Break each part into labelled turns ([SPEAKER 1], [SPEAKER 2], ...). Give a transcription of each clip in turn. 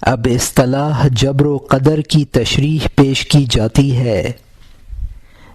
[SPEAKER 1] اب اصطلاح جبر و قدر کی تشریح پیش کی جاتی ہے۔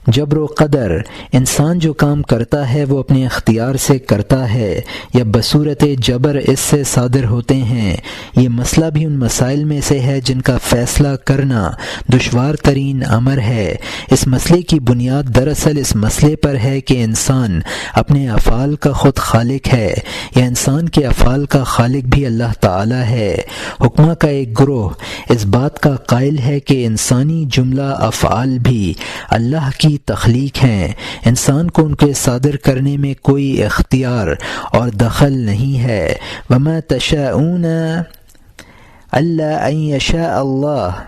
[SPEAKER 1] جبر و قدر، انسان جو کام کرتا ہے وہ اپنے اختیار سے کرتا ہے یا بصورت جبر اس سے صادر ہوتے ہیں۔ یہ مسئلہ بھی ان مسائل میں سے ہے جن کا فیصلہ کرنا دشوار ترین امر ہے۔ اس مسئلے کی بنیاد دراصل اس مسئلے پر ہے کہ انسان اپنے افعال کا خود خالق ہے یا انسان کے افعال کا خالق بھی اللہ تعالی ہے۔ حکماء کا ایک گروہ اس بات کا قائل ہے کہ انسانی جملہ افعال بھی اللہ کی تخلیق ہیں، انسان کو ان کے صادر کرنے میں کوئی اختیار اور دخل نہیں ہے۔ وما تشاءون الا ان یشاء اللہ،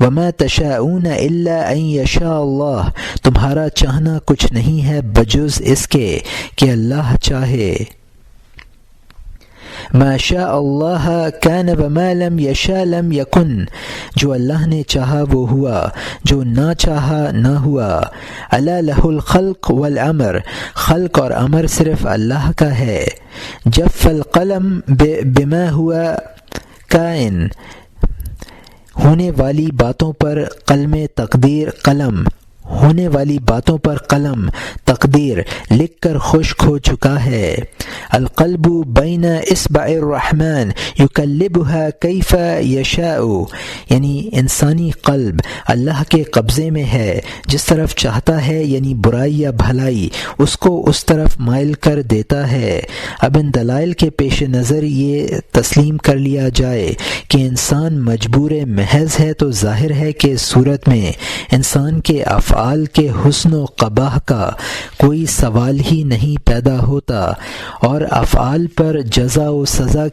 [SPEAKER 1] وما تشاءون الا ان یشاء اللہ، تمہارا چاہنا کچھ نہیں ہے بجز اس کے کہ اللہ چاہے۔ ما شاء اللہ کان وما لم یشاء لم یکن، جو اللہ نے چاہا وہ ہوا، جو نہ چاہا نہ ہوا۔ الا لہ الخلق والامر، خلق اور امر صرف اللہ کا ہے۔ جف القلم بما ہوا کائن، ہونے والی باتوں پر قلم تقدیر، قلم ہونے والی باتوں پر قلم تقدیر لکھ کر خشک ہو چکا ہے۔ القلب بین اصبع الرحمن یقلبها کیف یشاء، یعنی انسانی قلب اللہ کے قبضے میں ہے، جس طرف چاہتا ہے، یعنی برائی یا بھلائی اس کو اس طرف مائل کر دیتا ہے۔ اب ان دلائل کے پیش نظر یہ تسلیم کر لیا جائے کہ انسان مجبور محض ہے تو ظاہر ہے کہ اس صورت میں انسان کے افعال کے حسن و قباح کا کوئی سوال ہی نہیں پیدا ہوتا، اور افعال پر جزا و سزا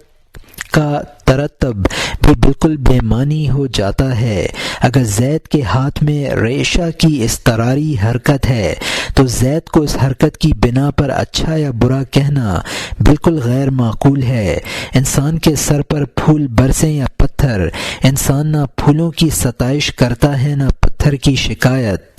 [SPEAKER 1] کا ترتب بھی بالکل بے معنی ہو جاتا ہے۔ اگر زید کے ہاتھ میں ریشہ کی اضطراری حرکت ہے تو زید کو اس حرکت کی بنا پر اچھا یا برا کہنا بالکل غیر معقول ہے۔ انسان کے سر پر پھول برسیں یا پتھر، انسان نہ پھولوں کی ستائش کرتا ہے نہ پتھر کی شکایت۔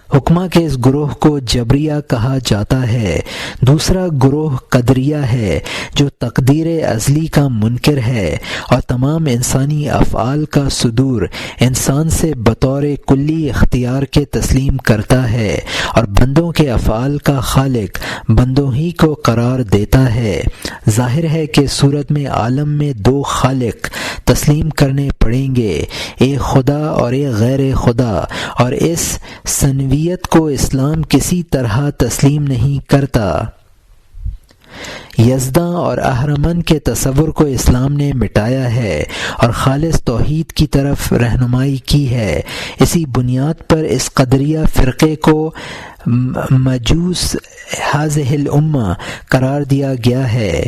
[SPEAKER 1] حکماء کے اس گروہ کو جبریہ کہا جاتا ہے۔ دوسرا گروہ قدریہ ہے جو تقدیر ازلی کا منکر ہے اور تمام انسانی افعال کا صدور انسان سے بطور کلی اختیار کے تسلیم کرتا ہے اور بندوں کے افعال کا خالق بندوں ہی کو قرار دیتا ہے۔ ظاہر ہے کہ صورت میں عالم میں دو خالق تسلیم کرنے پڑیں گے، ایک خدا اور ایک غیر خدا، اور اس سنویت کو اسلام کسی طرح تسلیم نہیں کرتا۔ یزداں اور اہرمن کے تصور کو اسلام نے مٹایا ہے اور خالص توحید کی طرف رہنمائی کی ہے۔ اسی بنیاد پر اس قدریہ فرقے کو مجوس ہذہ الامہ قرار دیا گیا ہے۔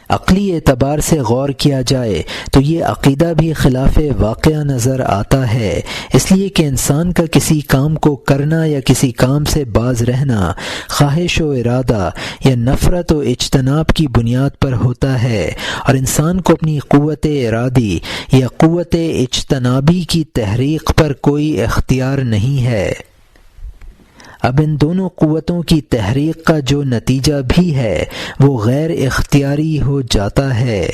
[SPEAKER 1] عقلی اعتبار سے غور کیا جائے تو یہ عقیدہ بھی خلاف واقعہ نظر آتا ہے، اس لیے کہ انسان کا کسی کام کو کرنا یا کسی کام سے باز رہنا خواہش و ارادہ یا نفرت و اجتناب کی بنیاد پر ہوتا ہے، اور انسان کو اپنی قوت ارادی یا قوت اجتنابی کی تحریک پر کوئی اختیار نہیں ہے۔ اب ان دونوں قوتوں کی تحریک کا جو نتیجہ بھی ہے وہ غیر اختیاری ہو جاتا ہے۔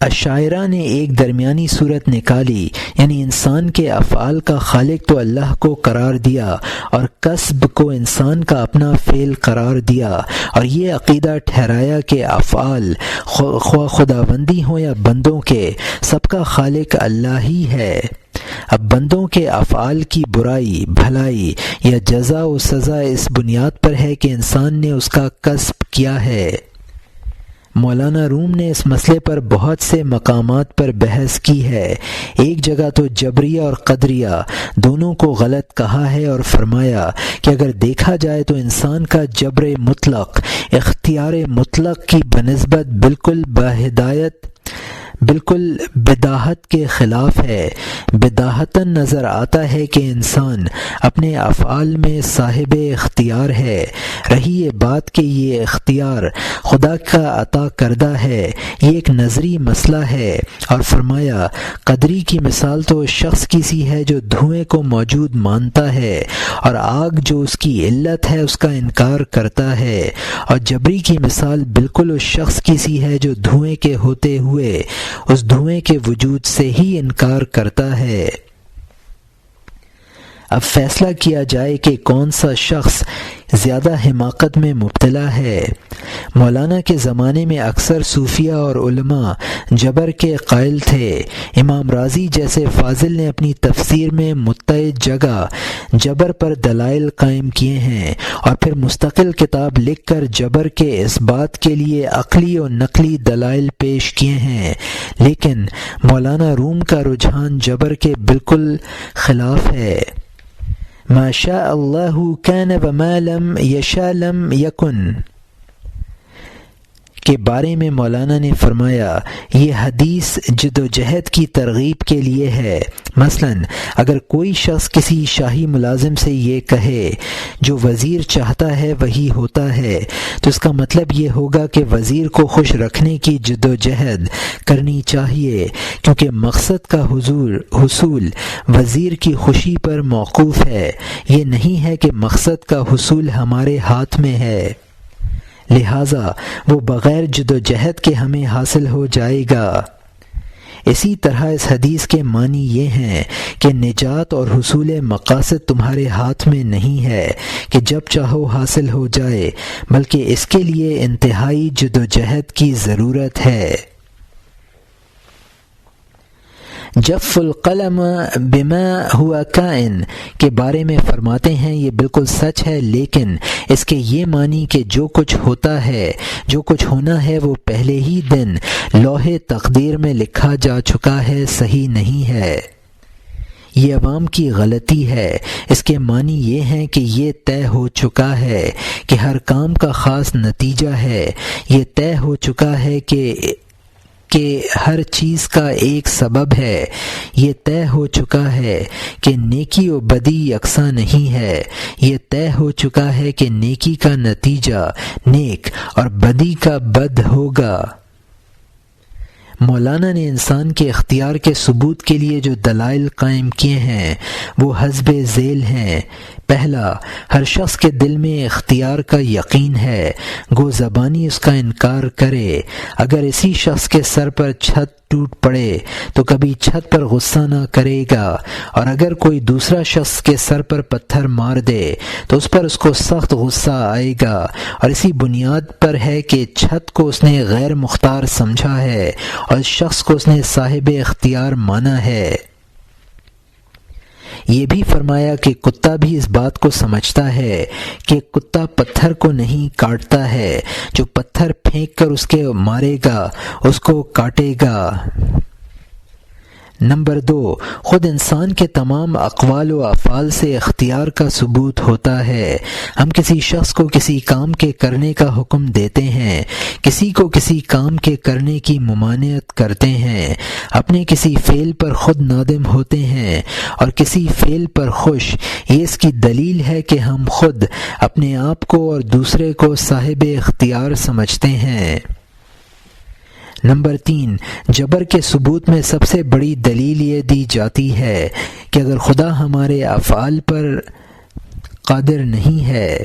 [SPEAKER 1] اشاعرہ نے ایک درمیانی صورت نکالی، یعنی انسان کے افعال کا خالق تو اللہ کو قرار دیا اور کسب کو انسان کا اپنا فعل قرار دیا، اور یہ عقیدہ ٹھہرایا کہ افعال خواہ خداوندی ہوں یا بندوں کے، سب کا خالق اللہ ہی ہے۔ اب بندوں کے افعال کی برائی، بھلائی یا جزا و سزا اس بنیاد پر ہے کہ انسان نے اس کا کسب کیا ہے۔ مولانا روم نے اس مسئلے پر بہت سے مقامات پر بحث کی ہے۔ ایک جگہ تو جبریہ اور قدریہ دونوں کو غلط کہا ہے اور فرمایا کہ اگر دیکھا جائے تو انسان کا جبر مطلق اختیار مطلق کی بنسبت بالکل بالکل بداہت کے خلاف ہے۔ بداہتاً نظر آتا ہے کہ انسان اپنے افعال میں صاحب اختیار ہے، رہی یہ بات کہ یہ اختیار خدا کا عطا کردہ ہے، یہ ایک نظری مسئلہ ہے۔ اور فرمایا قدری کی مثال تو اس شخص کی سی ہے جو دھوئیں کو موجود مانتا ہے اور آگ جو اس کی علت ہے اس کا انکار کرتا ہے، اور جبری کی مثال بالکل اس شخص کی سی ہے جو دھوئیں کے ہوتے ہوئے اس دھوئیں کے وجود سے ہی انکار کرتا ہے۔ اب فیصلہ کیا جائے کہ کون سا شخص زیادہ حماقت میں مبتلا ہے۔ مولانا کے زمانے میں اکثر صوفیہ اور علماء جبر کے قائل تھے۔ امام راضی جیسے فاضل نے اپنی تفسیر میں متعدد جگہ جبر پر دلائل قائم کیے ہیں اور پھر مستقل کتاب لکھ کر جبر کے اس بات کے لیے عقلی اور نقلی دلائل پیش کیے ہیں، لیکن مولانا روم کا رجحان جبر کے بالکل خلاف ہے۔ ما شاء اللہ کان وما لم یشاء لم یکن کے بارے میں مولانا نے فرمایا یہ حدیث جد و جہد کی ترغیب کے لیے ہے۔ مثلا اگر کوئی شخص کسی شاہی ملازم سے یہ کہے جو وزیر چاہتا ہے وہی ہوتا ہے، تو اس کا مطلب یہ ہوگا کہ وزیر کو خوش رکھنے کی جد و جہد کرنی چاہیے، کیونکہ مقصد کا حصول وزیر کی خوشی پر موقوف ہے، یہ نہیں ہے کہ مقصد کا حصول ہمارے ہاتھ میں ہے، لہٰذا وہ بغیر جد و جہد کے ہمیں حاصل ہو جائے گا۔ اسی طرح اس حدیث کے معنی یہ ہیں کہ نجات اور حصول مقاصد تمہارے ہاتھ میں نہیں ہے کہ جب چاہو حاصل ہو جائے، بلکہ اس کے لیے انتہائی جد و جہد کی ضرورت ہے۔ جف القلم بما ہوا کائن کے بارے میں فرماتے ہیں یہ بالکل سچ ہے، لیکن اس کے یہ معنی کہ جو کچھ ہوتا ہے، جو کچھ ہونا ہے وہ پہلے ہی دن لوح تقدیر میں لکھا جا چکا ہے، صحیح نہیں ہے۔ یہ عوام کی غلطی ہے۔ اس کے معنی یہ ہیں کہ یہ طے ہو چکا ہے کہ ہر کام کا خاص نتیجہ ہے، یہ طے ہو چکا ہے کہ ہر چیز کا ایک سبب ہے، یہ طے ہو چکا ہے کہ نیکی و بدی یکساں نہیں ہے، یہ طے ہو چکا ہے کہ نیکی کا نتیجہ نیک اور بدی کا بد ہوگا۔ مولانا نے انسان کے اختیار کے ثبوت کے لیے جو دلائل قائم کیے ہیں وہ حسب ذیل ہیں۔ پہلا، ہر شخص کے دل میں اختیار کا یقین ہے، گو زبانی اس کا انکار کرے۔ اگر اسی شخص کے سر پر چھت ٹوٹ پڑے تو کبھی چھت پر غصہ نہ کرے گا، اور اگر کوئی دوسرا شخص کے سر پر پتھر مار دے تو اس پر اس کو سخت غصہ آئے گا، اور اسی بنیاد پر ہے کہ چھت کو اس نے غیر مختار سمجھا ہے اور اس شخص کو اس نے صاحب اختیار مانا ہے۔ یہ بھی فرمایا کہ کتا بھی اس بات کو سمجھتا ہے کہ کتا پتھر کو نہیں کاٹتا ہے، جو پتھر پھینک کر اس کے مارے گا اس کو کاٹے گا۔ نمبر 2، خود انسان کے تمام اقوال و افعال سے اختیار کا ثبوت ہوتا ہے۔ ہم کسی شخص کو کسی کام کے کرنے کا حکم دیتے ہیں، کسی کو کسی کام کے کرنے کی ممانعت کرتے ہیں، اپنے کسی فعل پر خود نادم ہوتے ہیں اور کسی فعل پر خوش۔ یہ اس کی دلیل ہے کہ ہم خود اپنے آپ کو اور دوسرے کو صاحب اختیار سمجھتے ہیں۔ نمبر 3، جبر کے ثبوت میں سب سے بڑی دلیل یہ دی جاتی ہے کہ اگر خدا ہمارے افعال پر قادر نہیں ہے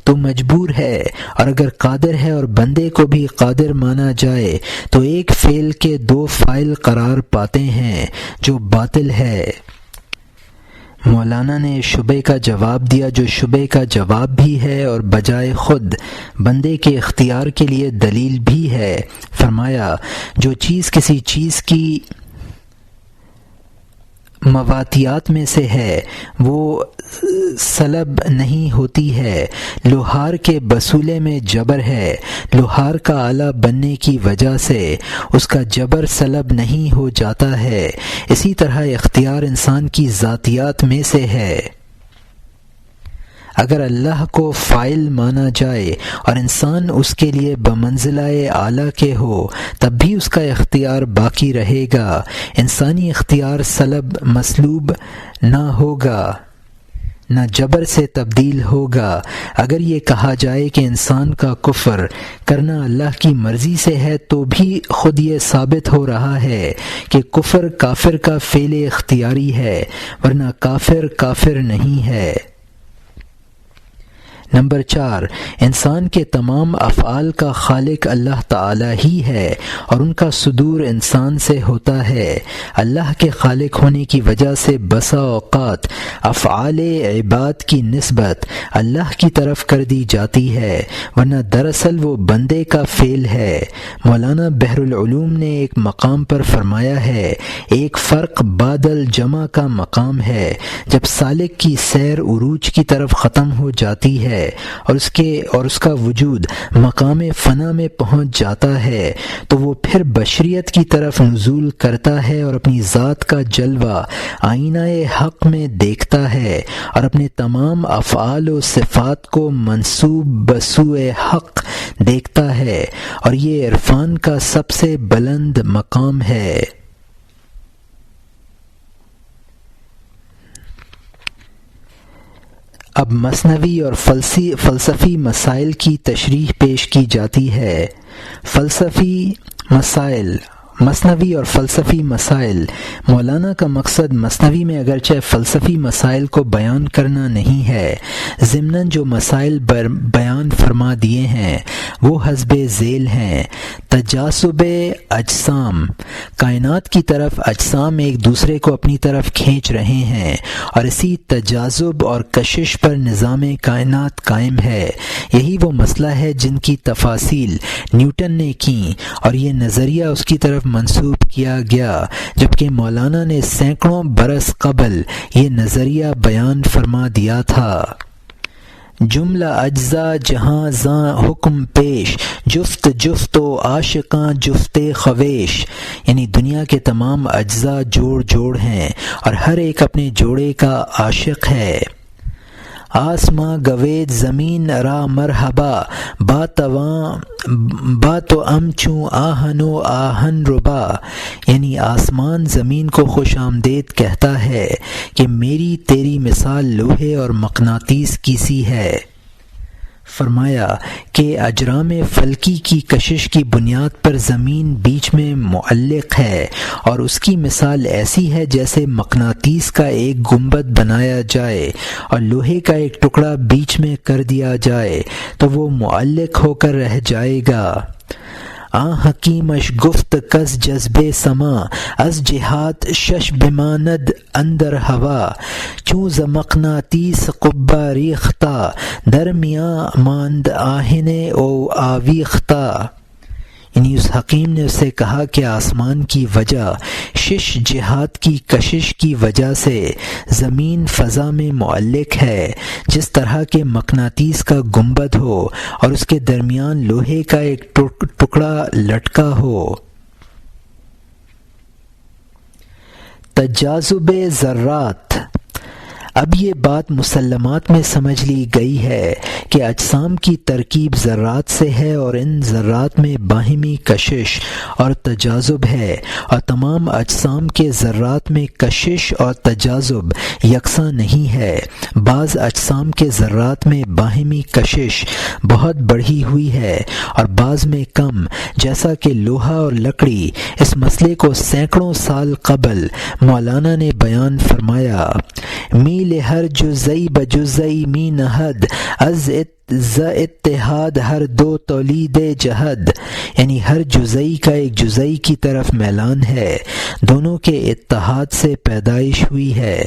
[SPEAKER 1] تو مجبور ہے، اور اگر قادر ہے اور بندے کو بھی قادر مانا جائے تو ایک فعل کے 2 فاعل قرار پاتے ہیں، جو باطل ہے۔ مولانا نے شبہ کا جواب دیا جو شبہ کا جواب بھی ہے اور بجائے خود بندے کے اختیار کے لیے دلیل بھی ہے۔ فرمایا جو چیز کسی چیز کی مواتیات میں سے ہے وہ سلب نہیں ہوتی ہے۔ لوہار کے بسولے میں جبر ہے، لوہار کا آلہ بننے کی وجہ سے اس کا جبر سلب نہیں ہو جاتا ہے۔ اسی طرح اختیار انسان کی ذاتیات میں سے ہے۔ اگر اللہ کو فاعل مانا جائے اور انسان اس کے لیے بمنزلہ اعلیٰ کے ہو تب بھی اس کا اختیار باقی رہے گا، انسانی اختیار سلب مسلوب نہ ہوگا، نہ جبر سے تبدیل ہوگا۔ اگر یہ کہا جائے کہ انسان کا کفر کرنا اللہ کی مرضی سے ہے تو بھی خود یہ ثابت ہو رہا ہے کہ کفر کافر کا فعل اختیاری ہے، ورنہ کافر کافر نہیں ہے۔ نمبر 4، انسان کے تمام افعال کا خالق اللہ تعالی ہی ہے اور ان کا صدور انسان سے ہوتا ہے۔ اللہ کے خالق ہونے کی وجہ سے بسا اوقات افعال عباد کی نسبت اللہ کی طرف کر دی جاتی ہے، ورنہ دراصل وہ بندے کا فعل ہے۔ مولانا بحر العلوم نے ایک مقام پر فرمایا ہے، ایک فرق بعد الجمع کا مقام ہے، جب سالک کی سیر عروج کی طرف ختم ہو جاتی ہے اور اس کا وجود مقام فنا میں پہنچ جاتا ہے تو وہ پھر بشریت کی طرف نزول کرتا ہے اور اپنی ذات کا جلوہ آئینہ حق میں دیکھتا ہے اور اپنے تمام افعال و صفات کو منسوب بسوء حق دیکھتا ہے، اور یہ عرفان کا سب سے بلند مقام ہے۔ اب مثنوی اور فلسفی مسائل کی تشریح پیش کی جاتی ہے۔ مثنوی اور فلسفی مسائل۔ مولانا کا مقصد مثنوی میں اگرچہ فلسفی مسائل کو بیان کرنا نہیں ہے، ضمناً جو مسائل بیان فرما دیے ہیں وہ حسب ذیل ہیں۔ تجاذب اجسام، کائنات کی طرف اجسام ایک دوسرے کو اپنی طرف کھینچ رہے ہیں اور اسی تجاذب اور کشش پر نظام کائنات قائم ہے۔ یہی وہ مسئلہ ہے جن کی تفاصیل نیوٹن نے کی اور یہ نظریہ اس کی طرف منسوب کیا گیا، جبکہ مولانا نے سینکڑوں برس قبل یہ نظریہ بیان فرما دیا تھا۔ جملہ اجزا جہاں زاں حکم پیش، جفت جفت و عاشقاں جفت خویش، یعنی دنیا کے تمام اجزاء جوڑ جوڑ ہیں اور ہر ایک اپنے جوڑے کا عاشق ہے۔ آسماں گوید زمین را مرحبا، با تو ام چوں آہن و آہن ربا، یعنی آسمان زمین کو خوش آمدید کہتا ہے کہ میری تیری مثال لوہے اور مقناطیس کی سی ہے۔ فرمایا کہ اجرام فلکی کی کشش کی بنیاد پر زمین بیچ میں معلق ہے اور اس کی مثال ایسی ہے جیسے مقناطیس کا ایک گنبد بنایا جائے اور لوہے کا ایک ٹکڑا بیچ میں کر دیا جائے تو وہ معلق ہو کر رہ جائے گا۔ حکیمش گفت کس جذبے سما، از جہات شش بماند اندر ہوا، چوں ز مقناطیس قبہ ریختہ، درمیاں ماند آہنے او آویختہ، یعنی اس حکیم نے اسے کہا کہ آسمان کی وجہ شش جہات کی کشش کی وجہ سے زمین فضا میں معلق ہے، جس طرح کے مقناطیس کا گنبد ہو اور اس کے درمیان لوہے کا ایک ٹکڑا لٹکا ہو۔ تجاذب ذرات۔ اب یہ بات مسلمات میں سمجھ لی گئی ہے کہ اجسام کی ترکیب ذرات سے ہے اور ان ذرات میں باہمی کشش اور تجاذب ہے، اور تمام اجسام کے ذرات میں کشش اور تجاذب یکساں نہیں ہے۔ بعض اجسام کے ذرات میں باہمی کشش بہت بڑھی ہوئی ہے اور بعض میں کم، جیسا کہ لوہا اور لکڑی۔ اس مسئلے کو سینکڑوں سال قبل مولانا نے بیان فرمایا۔ میل ہر جزئی بجزئی می نہد، از اتحاد ہر دو تولید جہد، یعنی ہر جزئی کا ایک جزئی کی طرف میلان ہے، دونوں کے اتحاد سے پیدائش ہوئی ہے۔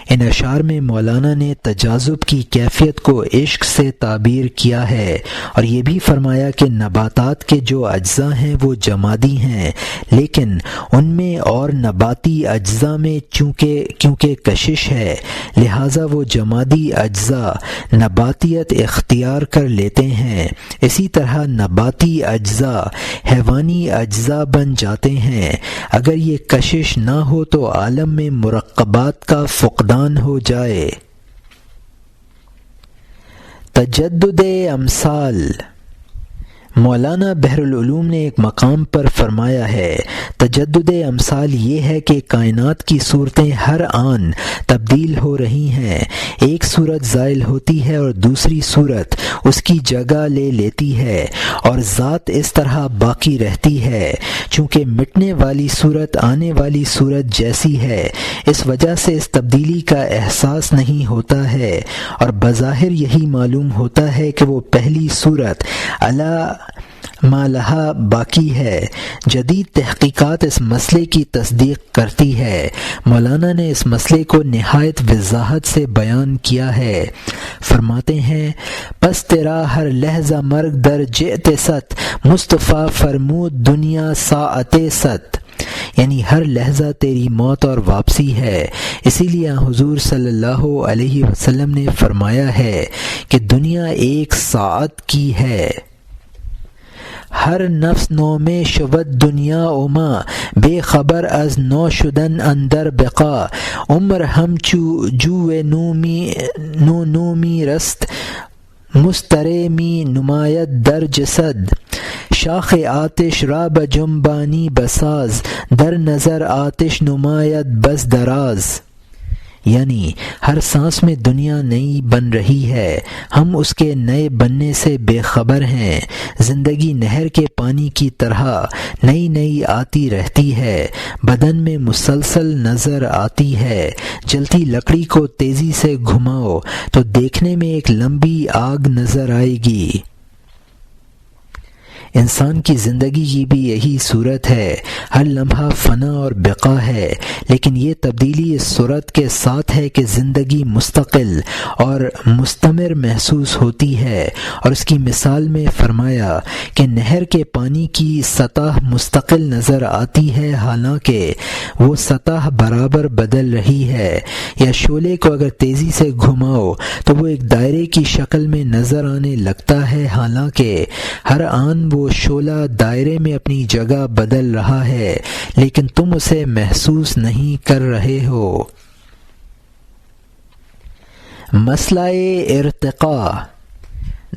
[SPEAKER 1] ان اشعار میں مولانا نے تجاذب کی کیفیت کو عشق سے تعبیر کیا ہے اور یہ بھی فرمایا کہ نباتات کے جو اجزاء ہیں وہ جمادی ہیں، لیکن ان میں اور نباتی اجزاء میں کیونکہ کشش ہے لہٰذا وہ جمادی اجزاء نباتیت اختیار کر لیتے ہیں، اسی طرح نباتی اجزاء حیوانی اجزاء بن جاتے ہیں۔ اگر یہ کشش نہ ہو تو عالم میں مرکبات کا فقدان ہو جائے۔ تجدد امثال۔ مولانا بحر العلوم نے ایک مقام پر فرمایا ہے، تجدد امثال یہ ہے کہ کائنات کی صورتیں ہر آن تبدیل ہو رہی ہیں، ایک صورت زائل ہوتی ہے اور دوسری صورت اس کی جگہ لے لیتی ہے، اور ذات اس طرح باقی رہتی ہے۔ چونکہ مٹنے والی صورت آنے والی صورت جیسی ہے، اس وجہ سے اس تبدیلی کا احساس نہیں ہوتا ہے، اور بظاہر یہی معلوم ہوتا ہے کہ وہ پہلی صورت ما لہا باقی ہے۔ جدید تحقیقات اس مسئلے کی تصدیق کرتی ہے۔ مولانا نے اس مسئلے کو نہایت وضاحت سے بیان کیا ہے۔ فرماتے ہیں، پس تیرا ہر لحظہ مرگ در جئت ست، مصطفیٰ فرمود دنیا ساعت ست، یعنی ہر لحظہ تیری موت اور واپسی ہے۔ اسی لیے حضور صلی اللہ علیہ وسلم نے فرمایا ہے کہ دنیا ایک ساعت کی ہے۔ ہر نفس نو میں شود دنیا اوما، بے خبر از نو شدن اندر بقا، عمر ہم جو نومی رست، مسترے می نمایت در جسد، شاخ آتش را بجنبانی بساز، در نظر آتش نمایت بس دراز، یعنی ہر سانس میں دنیا نئی بن رہی ہے، ہم اس کے نئے بننے سے بے خبر ہیں۔ زندگی نہر کے پانی کی طرح نئی نئی آتی رہتی ہے، بدن میں مسلسل نظر آتی ہے۔ جلتی لکڑی کو تیزی سے گھماؤ تو دیکھنے میں ایک لمبی آگ نظر آئے گی۔ انسان کی زندگی کی بھی یہی صورت ہے، ہر لمحہ فنا اور بقا ہے، لیکن یہ تبدیلی اس صورت کے ساتھ ہے کہ زندگی مستقل اور مستمر محسوس ہوتی ہے، اور اس کی مثال میں فرمایا کہ نہر کے پانی کی سطح مستقل نظر آتی ہے، حالانکہ وہ سطح برابر بدل رہی ہے، یا شعلے کو اگر تیزی سے گھماؤ تو وہ ایک دائرے کی شکل میں نظر آنے لگتا ہے، حالانکہ ہر آن وہ شعلہ دائرے میں اپنی جگہ بدل رہا ہے، لیکن تم اسے محسوس نہیں کر رہے ہو۔ مسئلہ ارتقاء۔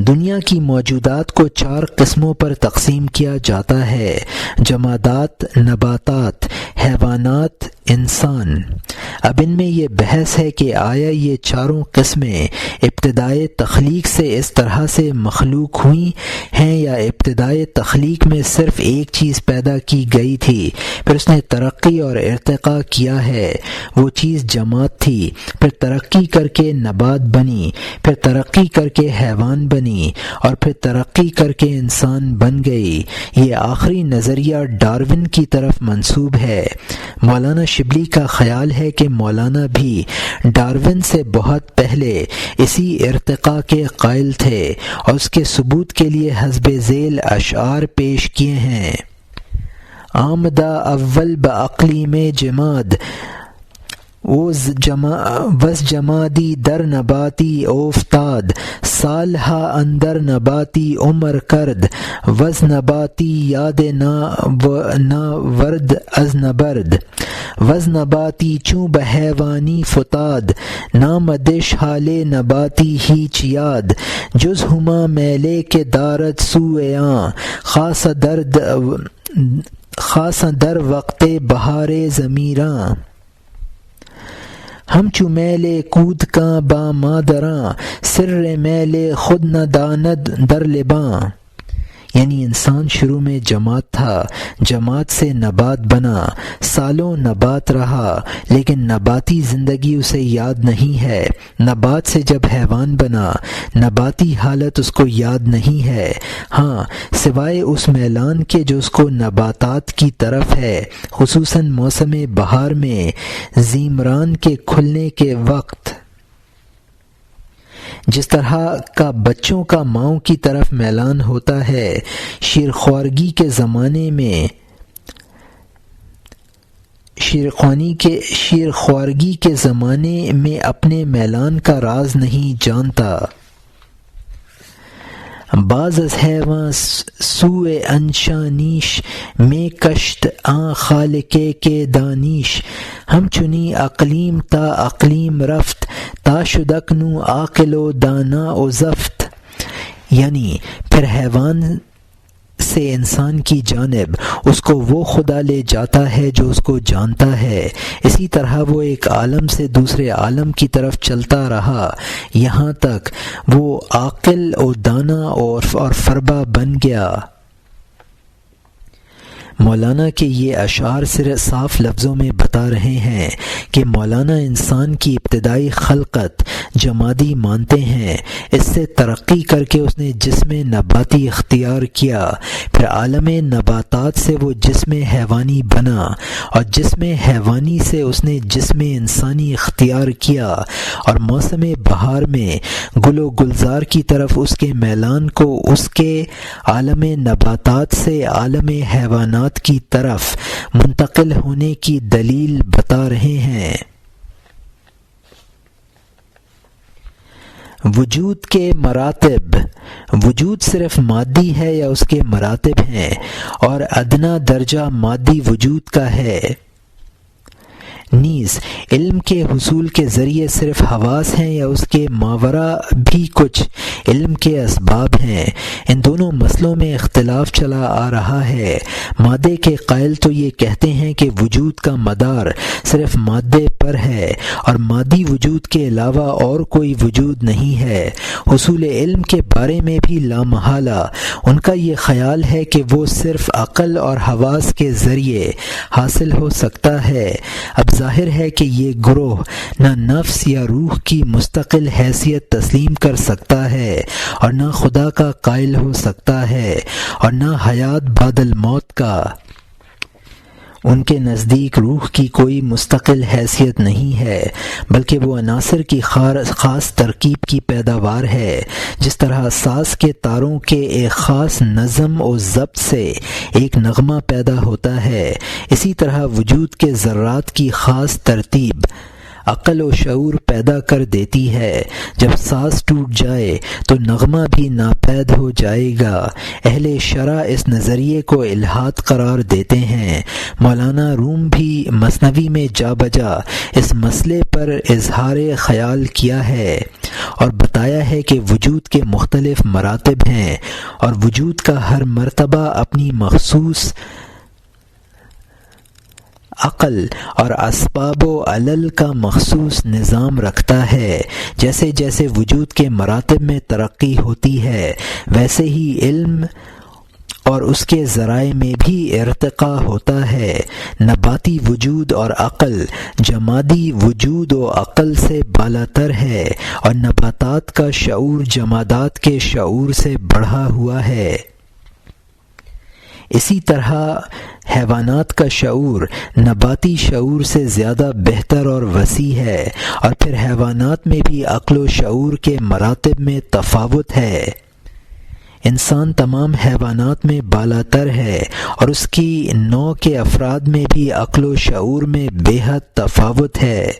[SPEAKER 1] دنیا کی موجودات کو 4 قسموں پر تقسیم کیا جاتا ہے: جمادات، نباتات، حیوانات، انسان۔ اب ان میں یہ بحث ہے کہ آیا یہ چاروں قسمیں ابتدائے تخلیق سے اس طرح سے مخلوق ہوئی ہیں، یا ابتدائے تخلیق میں صرف ایک چیز پیدا کی گئی تھی، پھر اس نے ترقی اور ارتقاء کیا ہے، وہ چیز جماد تھی، پھر ترقی کر کے نبات بنی، پھر ترقی کر کے حیوان بنی، اور پھر ترقی کر کے انسان بن گئی۔ یہ آخری نظریہ ڈارون کی طرف منسوب ہے۔ مولانا شبلی کا خیال ہے کہ مولانا بھی ڈارون سے بہت پہلے اسی ارتقاء کے قائل تھے، اور اس کے ثبوت کے لیے حسب ذیل اشعار پیش کیے ہیں: آمدہ اول بعقلی میں جماد، وز جمادی در نباتی اوفتاد، سالہا اندر نباتی عمر کرد، وز نباتی یاد نا ورد از نبرد، وز نباتی چوں بحیوانی فتاد، نامدش حال نباتی ہیچ یاد، جز ہما میلے کے دارد سویاں، خاص در وقت بہار ضمیراں، ہم چو میل کود کاں با مادراں، سر میل خود نہ داند در لباں، یعنی انسان شروع میں جماد تھا، جماد سے نبات بنا، سالوں نبات رہا، لیکن نباتی زندگی اسے یاد نہیں ہے، نبات سے جب حیوان بنا، نباتی حالت اس کو یاد نہیں ہے، ہاں سوائے اس میلان کے جو اس کو نباتات کی طرف ہے، خصوصاً موسم بہار میں زیمران کے کھلنے کے وقت، جس طرح کا بچوں کا ماؤں کی طرف میلان ہوتا ہے۔ شیرخوارگی کے زمانے میں شیرخوارگی کے زمانے میں اپنے میلان کا راز نہیں جانتا۔ باز از حیواں سوء انشانیش، میں کشت آن خالقے کے دانیش، ہم چنی اقلیم تا اقلیم رفت، تا شدکنو عاقل و دانا و زفت، یعنی پھر حیوان سے انسان کی جانب اس کو وہ خدا لے جاتا ہے جو اس کو جانتا ہے۔ اسی طرح وہ ایک عالم سے دوسرے عالم کی طرف چلتا رہا یہاں تک وہ عاقل اور دانا اور فربا بن گیا۔ مولانا کے یہ اشعار صرف صاف لفظوں میں بتا رہے ہیں کہ مولانا انسان کی ابتدائی خلقت جمادی مانتے ہیں، اس سے ترقی کر کے اس نے جسم نباتی اختیار کیا، پھر عالم نباتات سے وہ جسم حیوانی بنا اور جسم حیوانی سے اس نے جسم انسانی اختیار کیا، اور موسم بہار میں گل و گلزار کی طرف اس کے میلان کو اس کے عالم نباتات سے عالم حیوانات کی طرف منتقل ہونے کی دلیل بتا رہے ہیں۔ وجود کے مراتب، وجود صرف مادی ہے یا اس کے مراتب ہیں، اور ادنا درجہ مادی وجود کا ہے۔ نیز علم کے حصول کے ذریعے صرف حواس ہیں یا اس کے ماورا بھی کچھ علم کے اسباب ہیں۔ ان دونوں مسئلوں میں اختلاف چلا آ رہا ہے۔ مادے کے قائل تو یہ کہتے ہیں کہ وجود کا مدار صرف مادے پر ہے اور مادی وجود کے علاوہ اور کوئی وجود نہیں ہے۔ حصول علم کے بارے میں بھی لامحالہ ان کا یہ خیال ہے کہ وہ صرف عقل اور حواس کے ذریعے حاصل ہو سکتا ہے۔ اب ظاہر ہے کہ یہ گروہ نہ نفس یا روح کی مستقل حیثیت تسلیم کر سکتا ہے اور نہ خدا کا قائل ہو سکتا ہے اور نہ حیات بعد الموت کا۔ ان کے نزدیک روح کی کوئی مستقل حیثیت نہیں ہے، بلکہ وہ عناصر کی خاص ترکیب کی پیداوار ہے۔ جس طرح ساز کے تاروں کے ایک خاص نظم و ضبط سے ایک نغمہ پیدا ہوتا ہے، اسی طرح وجود کے ذرات کی خاص ترتیب عقل و شعور پیدا کر دیتی ہے۔ جب ساز ٹوٹ جائے تو نغمہ بھی ناپید ہو جائے گا۔ اہل شرع اس نظریے کو الحاد قرار دیتے ہیں۔ مولانا روم بھی مثنوی میں جا بجا اس مسئلے پر اظہار خیال کیا ہے اور بتایا ہے کہ وجود کے مختلف مراتب ہیں اور وجود کا ہر مرتبہ اپنی مخصوص عقل اور اسباب و علل کا مخصوص نظام رکھتا ہے۔ جیسے جیسے وجود کے مراتب میں ترقی ہوتی ہے ویسے ہی علم اور اس کے ذرائع میں بھی ارتقاء ہوتا ہے۔ نباتی وجود اور عقل جمادی وجود و عقل سے بالاتر ہے اور نباتات کا شعور جمادات کے شعور سے بڑھا ہوا ہے۔ اسی طرح حیوانات کا شعور نباتی شعور سے زیادہ بہتر اور وسیع ہے، اور پھر حیوانات میں بھی عقل و شعور کے مراتب میں تفاوت ہے۔ انسان تمام حیوانات میں بالاتر ہے اور اس کی نوع کے افراد میں بھی عقل و شعور میں بے حد تفاوت ہے۔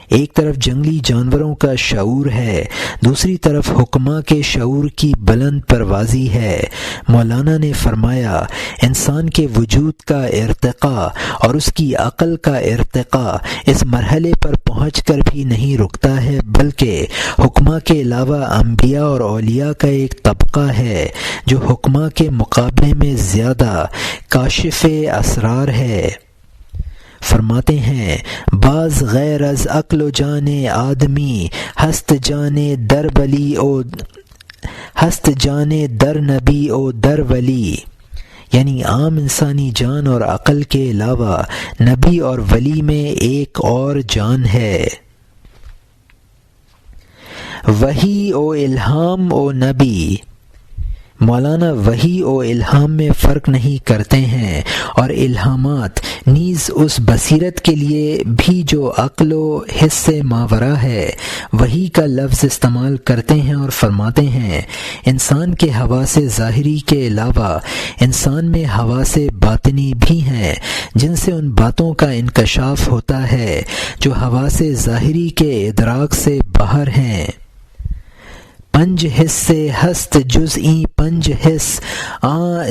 [SPEAKER 1] ایک طرف جنگلی جانوروں کا شعور ہے، دوسری طرف حکماء کے شعور کی بلند پروازی ہے۔ مولانا نے فرمایا انسان کے وجود کا ارتقاء اور اس کی عقل کا ارتقاء اس مرحلے پر پہنچ کر بھی نہیں رکتا ہے، بلکہ حکماء کے علاوہ انبیاء اور اولیاء کا ایک طبقہ ہے جو حکماء کے مقابلے میں زیادہ کاشف اسرار ہے۔ فرماتے ہیں بعض غیر از عقل و جان آدمی ہست جان در ولی او ہست جان در نبی او در ولی، یعنی عام انسانی جان اور عقل کے علاوہ نبی اور ولی میں ایک اور جان ہے۔ وحی او الہام او نبی، مولانا وحی و الہام میں فرق نہیں کرتے ہیں، اور الہامات نیز اس بصیرت کے لیے بھی جو عقل و حس سے ماورا ہے وحی کا لفظ استعمال کرتے ہیں، اور فرماتے ہیں انسان کے حواس ظاہری کے علاوہ انسان میں حواس باطنی بھی ہیں جن سے ان باتوں کا انکشاف ہوتا ہے جو حواس ظاہری کے ادراک سے باہر ہیں۔ پنج حس سے ہست جزئی پنج حس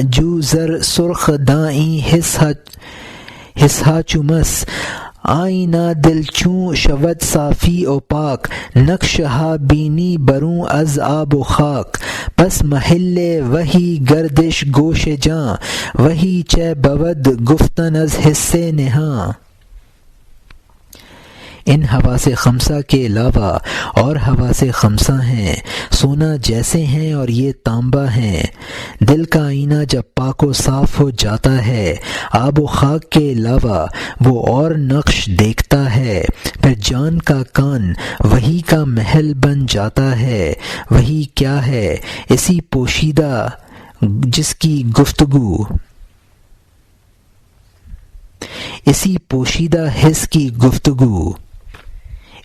[SPEAKER 1] جو زر سرخ دائیں حس ہا چمس آئینہ دل چوں شود صافی و پاک، نقشہ بینی بروں از آب و خاک، پس محل وہی گردش گوش جاں، وہی چہ بود گفتن از حص نہاں۔ ان حواس خمسہ کے علاوہ اور حواس خمسہ ہیں، سونا جیسے ہیں اور یہ تانبا ہیں۔ دل کا آئینہ جب پاک و صاف ہو جاتا ہے، آب و خاک کے علاوہ وہ اور نقش دیکھتا ہے، پھر جان کا کان وہی کا محل بن جاتا ہے۔ وہی کیا ہے؟ اسی پوشیدہ جس کی گفتگو، اسی پوشیدہ حس کی گفتگو۔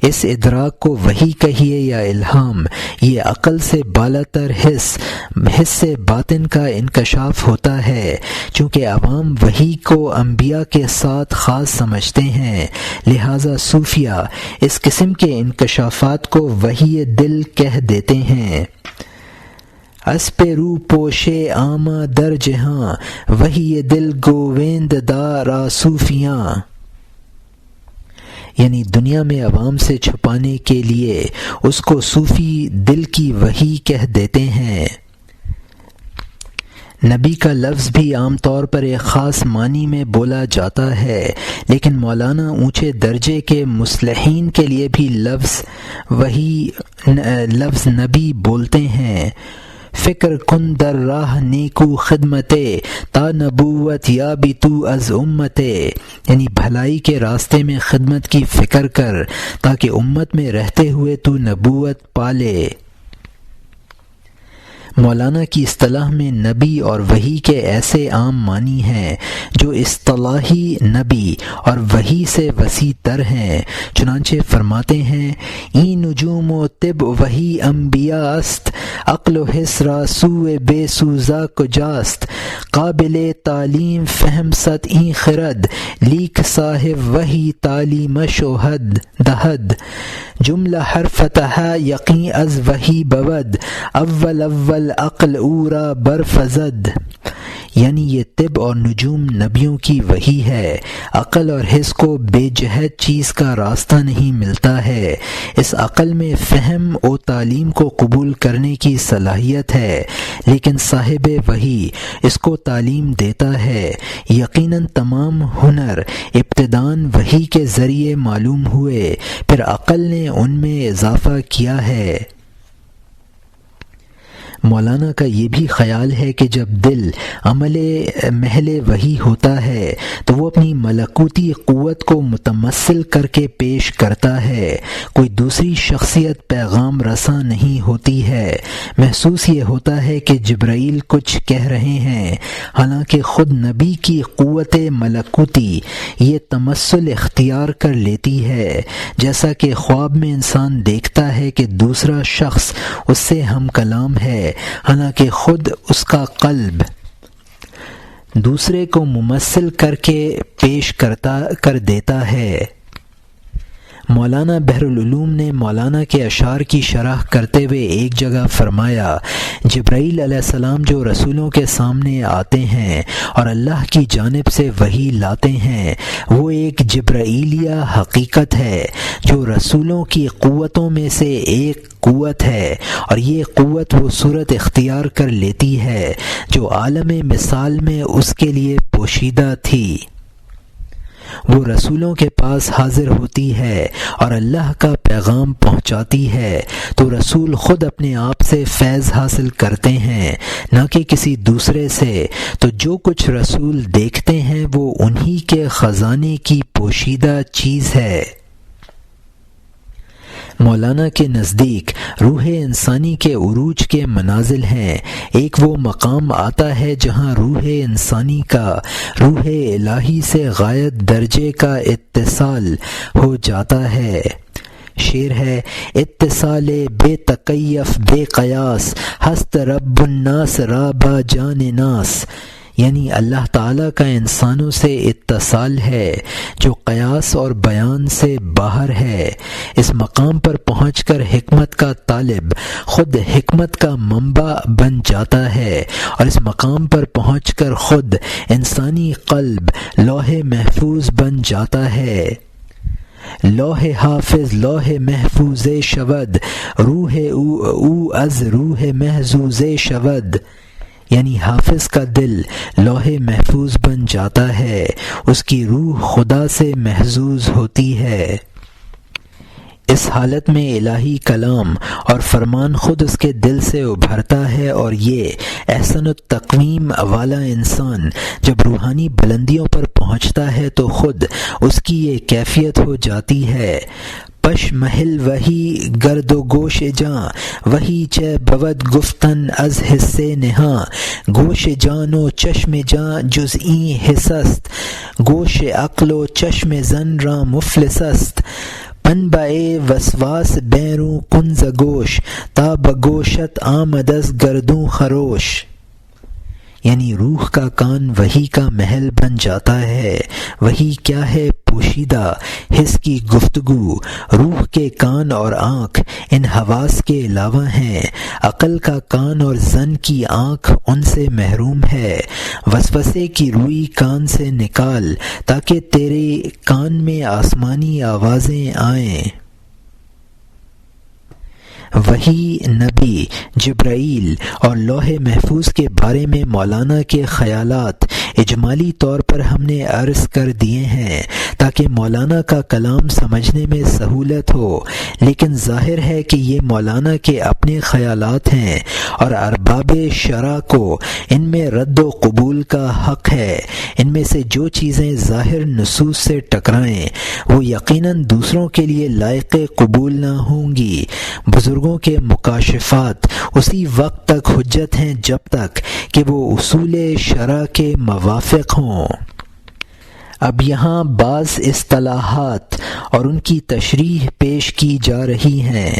[SPEAKER 1] اس ادراک کو وحی کہیے یا الہام، یہ عقل سے بالا تر حس باطن کا انکشاف ہوتا ہے۔ چونکہ عوام وحی کو انبیاء کے ساتھ خاص سمجھتے ہیں، لہذا صوفیہ اس قسم کے انکشافات کو وحی دل کہہ دیتے ہیں۔ اسپ رو پوشے عامہ در جہاں، وحی دل گووند دارا صوفیاں۔ یعنی دنیا میں عوام سے چھپانے کے لیے اس کو صوفی دل کی وحی کہہ دیتے ہیں۔ نبی کا لفظ بھی عام طور پر ایک خاص معنی میں بولا جاتا ہے، لیکن مولانا اونچے درجے کے مصلحین کے لیے بھی لفظ نبی بولتے ہیں۔ فکر کن در راہ نیکو خدمتے، تا نبوت یا بھی تو از امتے، یعنی بھلائی کے راستے میں خدمت کی فکر کر تاکہ امت میں رہتے ہوئے تو نبوت پالے۔ مولانا کی اصطلاح میں نبی اور وحی کے ایسے عام معنی ہیں جو اصطلاحی نبی اور وحی سے وسیع تر ہیں۔ چنانچہ فرماتے ہیں، این نجوم و طب وحی انبیاء است، عقل و حس را سوء بے سوزا کجاست، قابل تعلیم فہم ست این خرد، لیک صاحب وحی تعلیمش و حد دہد، جملہ ہر فتح یقین از وحی بود، اول عقل اورا برفزد۔ یعنی یہ طب اور نجوم نبیوں کی وحی ہے۔ عقل اور حس کو بے جہت چیز کا راستہ نہیں ملتا ہے۔ اس عقل میں فہم و تعلیم کو قبول کرنے کی صلاحیت ہے، لیکن صاحب وحی اس کو تعلیم دیتا ہے۔ یقیناً تمام ہنر ابتداً وحی کے ذریعے معلوم ہوئے، پھر عقل نے ان میں اضافہ کیا ہے۔ مولانا کا یہ بھی خیال ہے کہ جب دل محل وحی ہوتا ہے تو وہ اپنی ملکوتی قوت کو متمثل کر کے پیش کرتا ہے، کوئی دوسری شخصیت پیغام رساں نہیں ہوتی ہے۔ محسوس یہ ہوتا ہے کہ جبرائیل کچھ کہہ رہے ہیں، حالانکہ خود نبی کی قوت ملکوتی یہ تمثل اختیار کر لیتی ہے، جیسا کہ خواب میں انسان دیکھتا ہے کہ دوسرا شخص اس سے ہم کلام ہے، حالانکہ خود اس کا قلب دوسرے کو ممثل کر کے پیش کر دیتا ہے۔ مولانا بحر العلوم نے مولانا کے اشعار کی شرح کرتے ہوئے ایک جگہ فرمایا، جبرائیل علیہ السلام جو رسولوں کے سامنے آتے ہیں اور اللہ کی جانب سے وحی لاتے ہیں، وہ ایک جبرائیلیہ حقیقت ہے جو رسولوں کی قوتوں میں سے ایک قوت ہے، اور یہ قوت وہ صورت اختیار کر لیتی ہے جو عالم مثال میں اس کے لیے پوشیدہ تھی۔ وہ رسولوں کے پاس حاضر ہوتی ہے اور اللہ کا پیغام پہنچاتی ہے، تو رسول خود اپنے آپ سے فیض حاصل کرتے ہیں، نہ کہ کسی دوسرے سے۔ تو جو کچھ رسول دیکھتے ہیں وہ انہی کے خزانے کی پوشیدہ چیز ہے۔ مولانا کے نزدیک روح انسانی کے عروج کے منازل ہیں۔ ایک وہ مقام آتا ہے جہاں روح انسانی کا روح الہی سے غایت درجے کا اتصال ہو جاتا ہے۔ شعر ہے، اتصال بے تکیف بے قیاس، ہست رب الناس را با جان ناس۔ یعنی اللہ تعالیٰ کا انسانوں سے اتصال ہے جو قیاس اور بیان سے باہر ہے۔ اس مقام پر پہنچ کر حکمت کا طالب خود حکمت کا منبع بن جاتا ہے، اور اس مقام پر پہنچ کر خود انسانی قلب لوح محفوظ بن جاتا ہے۔ لوح حافظ لوح محفوظ شود، روح او از روح محفوظ شود، یعنی حافظ کا دل لوح محفوظ بن جاتا ہے، اس کی روح خدا سے محظوظ ہوتی ہے۔ اس حالت میں الہی کلام اور فرمان خود اس کے دل سے ابھرتا ہے، اور یہ احسن التقویم والا انسان جب روحانی بلندیوں پر پہنچتا ہے تو خود اس کی یہ کیفیت ہو جاتی ہے۔ پش محل وہی گرد و گوش جاں، وہی چہ بود گفتن از حصے نہاں، گوش جان و چشم جاں جز این حصست، گوش عقل و چشم زن را مفلس است، پن بے وسواس بیروں کن ز گوش، تا بگوشت آمد از گردوں خروش، یعنی روح کا کان وہی کا محل بن جاتا ہے۔ وہی کیا ہے پوشیدہ حس کی گفتگو، روح کے کان اور آنکھ ان حواس کے علاوہ ہیں، عقل کا کان اور ظن کی آنکھ ان سے محروم ہے۔ وسوسے کی روئی کان سے نکال تاکہ تیرے کان میں آسمانی آوازیں آئیں۔ وہی نبی جبرائیل اور لوح محفوظ کے بارے میں مولانا کے خیالات اجمالی طور پر ہم نے عرض کر دیے ہیں تاکہ مولانا کا کلام سمجھنے میں سہولت ہو، لیکن ظاہر ہے کہ یہ مولانا کے اپنے خیالات ہیں اور ارباب شرع کو ان میں رد و قبول کا حق ہے۔ ان میں سے جو چیزیں ظاہر نصوص سے ٹکرائیں وہ یقیناً دوسروں کے لیے لائق قبول نہ ہوں گی۔ بزرگوں کے مکاشفات اسی وقت تک حجت ہیں جب تک کہ وہ اصول شرع کے موافق ہوں۔ اب یہاں بعض اصطلاحات اور ان کی تشریح پیش کی جا رہی ہیں۔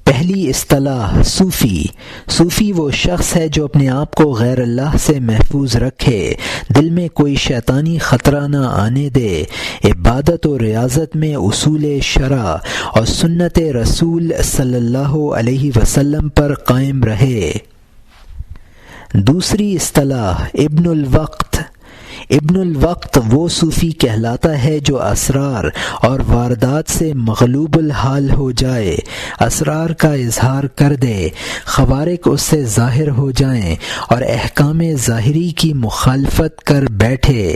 [SPEAKER 1] پہلی اصطلاح صوفی۔ صوفی وہ شخص ہے جو اپنے آپ کو غیر اللہ سے محفوظ رکھے، دل میں کوئی شیطانی خطرہ نہ آنے دے، عبادت و ریاضت میں اصول شرع اور سنت رسول صلی اللہ علیہ وسلم پر قائم رہے۔ دوسری اصطلاح ابن الوقت۔ ابن الوقت وہ صوفی کہلاتا ہے جو اسرار اور واردات سے مغلوب الحال ہو جائے، اسرار کا اظہار کر دے، خوارق اس سے ظاہر ہو جائیں اور احکام ظاہری کی مخالفت کر بیٹھے۔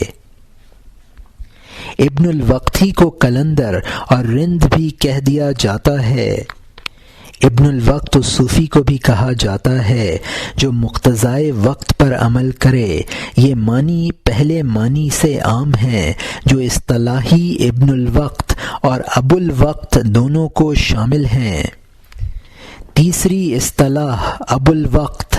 [SPEAKER 1] ابن الوقتی کو قلندر اور رند بھی کہہ دیا جاتا ہے۔ ابن الوقت اس صوفی کو بھی کہا جاتا ہے جو مقتضائے وقت پر عمل کرے۔ یہ معنی پہلے معنی سے عام ہیں جو اصطلاحی ابن الوقت اور ابو الوقت دونوں کو شامل ہیں۔ تیسری اصطلاح ابو الوقت۔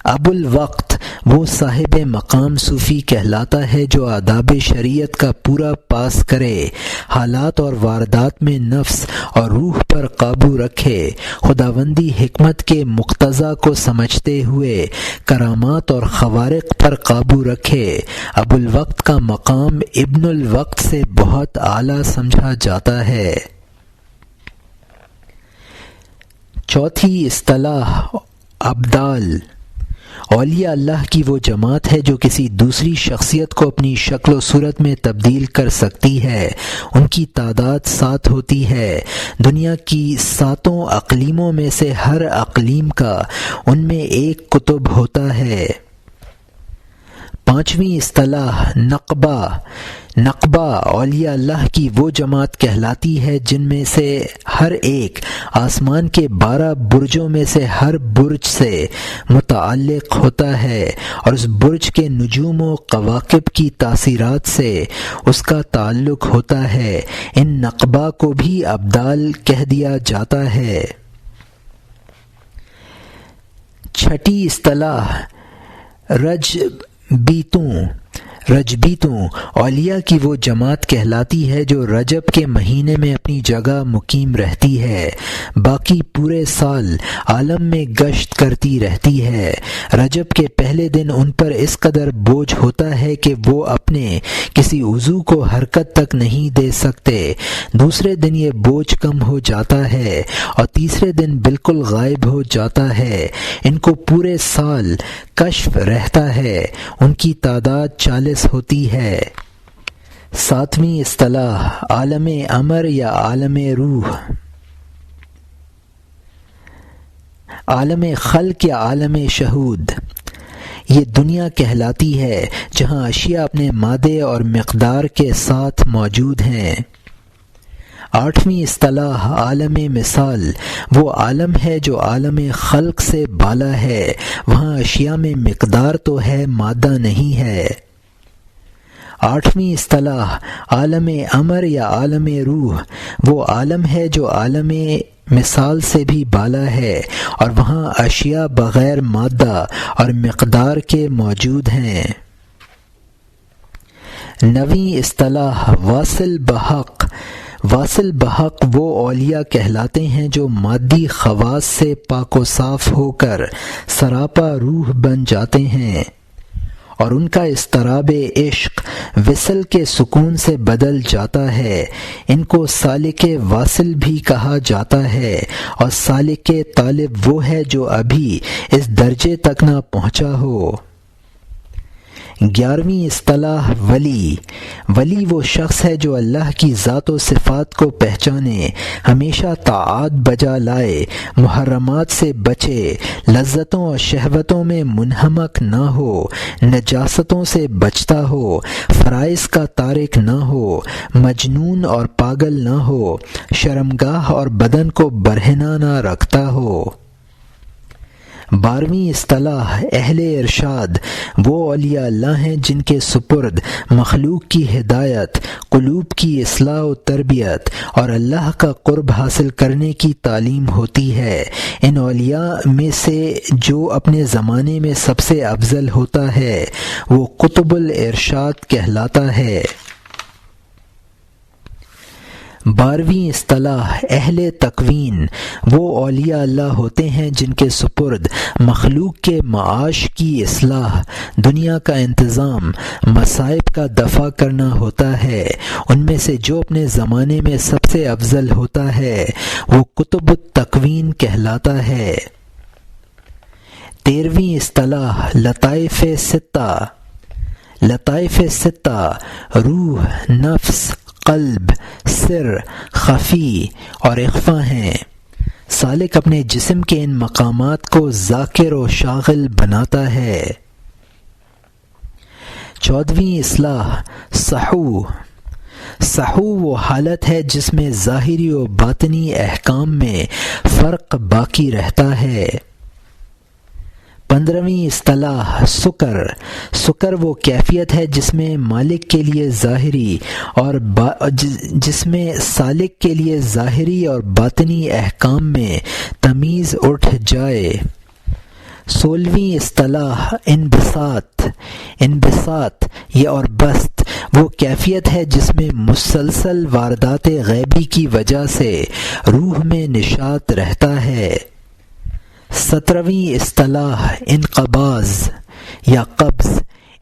[SPEAKER 1] ابو الوقت وہ صاحب مقام صوفی کہلاتا ہے جو آداب شریعت کا پورا پاس کرے، حالات اور واردات میں نفس اور روح پر قابو رکھے، خداوندی حکمت کے مقتضا کو سمجھتے ہوئے کرامات اور خوارق پر قابو رکھے۔ ابو الوقت کا مقام ابن الوقت سے بہت اعلیٰ سمجھا جاتا ہے۔ چوتھی اصطلاح ابدال۔ اولیاء اللہ کی وہ جماعت ہے جو کسی دوسری شخصیت کو اپنی شکل و صورت میں تبدیل کر سکتی ہے۔ ان کی تعداد 7 ہوتی ہے۔ دنیا کی 7 اقلیموں میں سے ہر اقلیم کا ان میں ایک قطب ہوتا ہے۔ پانچویں اصطلاح نقبہ۔ نقبہ اولیاء اللہ کی وہ جماعت کہلاتی ہے جن میں سے ہر ایک آسمان کے 12 برجوں میں سے ہر برج سے متعلق ہوتا ہے اور اس برج کے نجوم و کواکب کی تاثیرات سے اس کا تعلق ہوتا ہے۔ ان نقبہ کو بھی ابدال کہہ دیا جاتا ہے۔ چھٹی اصطلاح رجبیتوں اولیاء کی وہ جماعت کہلاتی ہے جو رجب کے مہینے میں اپنی جگہ مقیم رہتی ہے، باقی پورے سال عالم میں گشت کرتی رہتی ہے۔ رجب کے پہلے دن ان پر اس قدر بوجھ ہوتا ہے کہ وہ اپنے کسی عضو کو حرکت تک نہیں دے سکتے، دوسرے دن یہ بوجھ کم ہو جاتا ہے اور تیسرے دن بالکل غائب ہو جاتا ہے۔ ان کو پورے سال کشف رہتا ہے۔ ان کی تعداد 40 ہوتی ہے۔ 7ویں اصطلاح عالم امر یا عالم روح، عالم خلق یا عالم شہود، یہ دنیا کہلاتی ہے جہاں اشیاء اپنے مادے اور مقدار کے ساتھ موجود ہیں۔ 8ویں اصطلاح عالم مثال، وہ عالم ہے جو عالم خلق سے بالا ہے، وہاں اشیاء میں مقدار تو ہے مادہ نہیں ہے۔ 8ویں اصطلاح عالم امر یا عالم روح، وہ عالم ہے جو عالم مثال سے بھی بالا ہے اور وہاں اشیاء بغیر مادہ اور مقدار کے موجود ہیں۔ 9ویں اصطلاح واصل بحق، واصل بحق وہ اولیاء کہلاتے ہیں جو مادی خواص سے پاک و صاف ہو کر سراپا روح بن جاتے ہیں اور ان کا اضطراب عشق وصل کے سکون سے بدل جاتا ہے۔ ان کو سالک واصل بھی کہا جاتا ہے، اور سالک طالب وہ ہے جو ابھی اس درجے تک نہ پہنچا ہو۔ 11ویں اصطلاح ولی، ولی وہ شخص ہے جو اللہ کی ذات و صفات کو پہچانے، ہمیشہ طاعات بجا لائے، محرمات سے بچے، لذتوں اور شہوتوں میں منہمک نہ ہو، نجاستوں سے بچتا ہو، فرائض کا تارک نہ ہو، مجنون اور پاگل نہ ہو، شرمگاہ اور بدن کو برہنہ نہ رکھتا ہو۔ 12ویں اصطلاح اہل ارشاد، وہ اولیاء اللہ ہیں جن کے سپرد مخلوق کی ہدایت، قلوب کی اصلاح و تربیت اور اللہ کا قرب حاصل کرنے کی تعلیم ہوتی ہے۔ ان اولیاء میں سے جو اپنے زمانے میں سب سے افضل ہوتا ہے وہ قطب الارشاد کہلاتا ہے۔ 12ویں اصطلاح اہل تکوین، وہ اولیاء اللہ ہوتے ہیں جن کے سپرد مخلوق کے معاش کی اصلاح، دنیا کا انتظام، مصائب کا دفع کرنا ہوتا ہے۔ ان میں سے جو اپنے زمانے میں سب سے افضل ہوتا ہے وہ قطب التکوین کہلاتا ہے۔ 13ویں اصطلاح لطائف ستہ، لطائف ستہ روح، نفس، قلب، سر، خفی اور اخفا ہیں۔ سالک اپنے جسم کے ان مقامات کو ذاکر و شاغل بناتا ہے۔ 14ویں اصطلاح صحو، صحو وہ حالت ہے جس میں ظاہری و باطنی احکام میں فرق باقی رہتا ہے۔ 15ویں اصطلاح سکر، سکر وہ کیفیت ہے جس میں مالک کے لیے ظاہری اور جس میں سالک کے لیے ظاہری اور باطنی احکام میں تمیز اٹھ جائے۔ 16ویں اصطلاح انبساط، انبساط یہ اور بست وہ کیفیت ہے جس میں مسلسل واردات غیبی کی وجہ سے روح میں نشاط رہتا ہے۔ 17ویں اصطلاح انقباض یا قبض،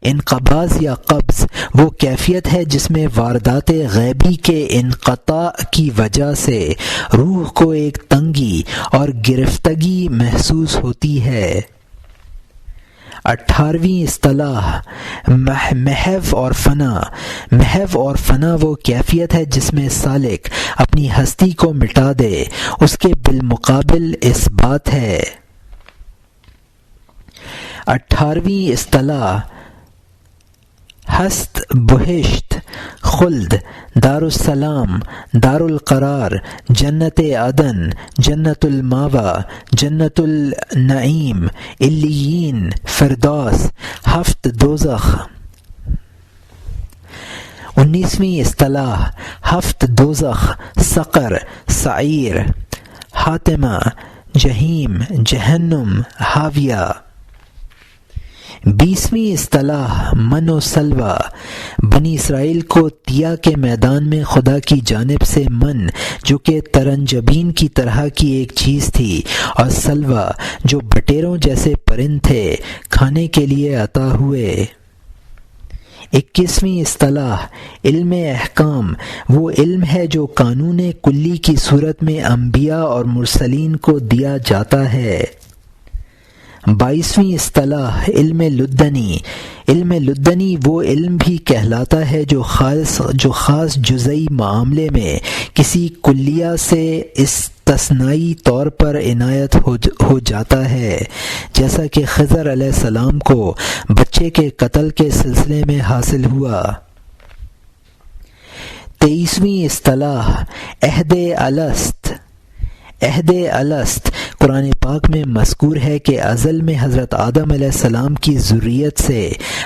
[SPEAKER 1] انقباض یا قبض وہ کیفیت ہے جس میں واردات غیبی کے انقطاع کی وجہ سے روح کو ایک تنگی اور گرفتگی محسوس ہوتی ہے۔ 18ویں اصطلاح محو اور فنا، محو اور فنا وہ کیفیت ہے جس میں سالک اپنی ہستی کو مٹا دے، اس کے بالمقابل اثبات ہے۔ 18ویں اصطلاح ہست بہشت، خلد، دار السلام، دار القرار، جنت عدن، جنت الماوا، جنت النعیم، علیین، فردوس، ہفت دوزخ۔ 19ویں اصطلاح ہفت دوزخ، سقر، سعیر، حاطمہ، جہیم، جہنم، حاویہ۔ 20ویں اصطلاح من و سلوہ، بنی اسرائیل کو تیا کے میدان میں خدا کی جانب سے من جو کہ ترنجبین کی طرح کی ایک چیز تھی اور سلوہ جو بٹیروں جیسے پرند تھے کھانے کے لیے عطا ہوئے۔ 21ویں اصطلاح علم احکام، وہ علم ہے جو قانون کلی کی صورت میں انبیاء اور مرسلین کو دیا جاتا ہے۔ 22ویں اصطلاح علم لدنی۔ علم لدنی وہ علم بھی کہلاتا ہے جو خاص جزئی معاملے میں کسی کلیہ سے استثنائی طور پر عنایت ہو جاتا ہے، جیسا کہ خضر علیہ السلام کو بچے کے قتل کے سلسلے میں حاصل ہوا۔ 23ویں اصطلاح عہد الست۔ عہد الست قرآن پاک میں مذکور ہے کہ ازل میں حضرت آدم علیہ السلام کی ذریت سے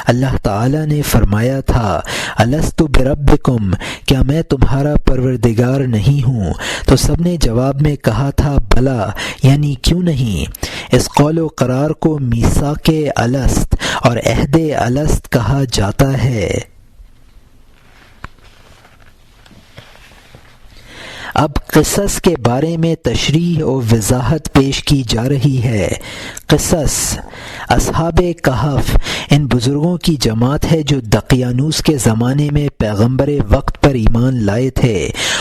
[SPEAKER 1] اللہ تعالیٰ نے فرمایا تھا الست بربکم، کیا میں تمہارا پروردگار نہیں ہوں؟ تو سب نے جواب میں کہا تھا بلا، یعنی کیوں نہیں۔ اس قول و قرار کو میثاق الست اور عہد الست کہا جاتا ہے۔ اب قصص کے بارے میں تشریح و وضاحت پیش کی جا رہی ہے۔ قصص اصحاب کہف ان بزرگوں کی جماعت ہے جو دقیانوس کے زمانے میں پیغمبر وقت پر ایمان لائے تھے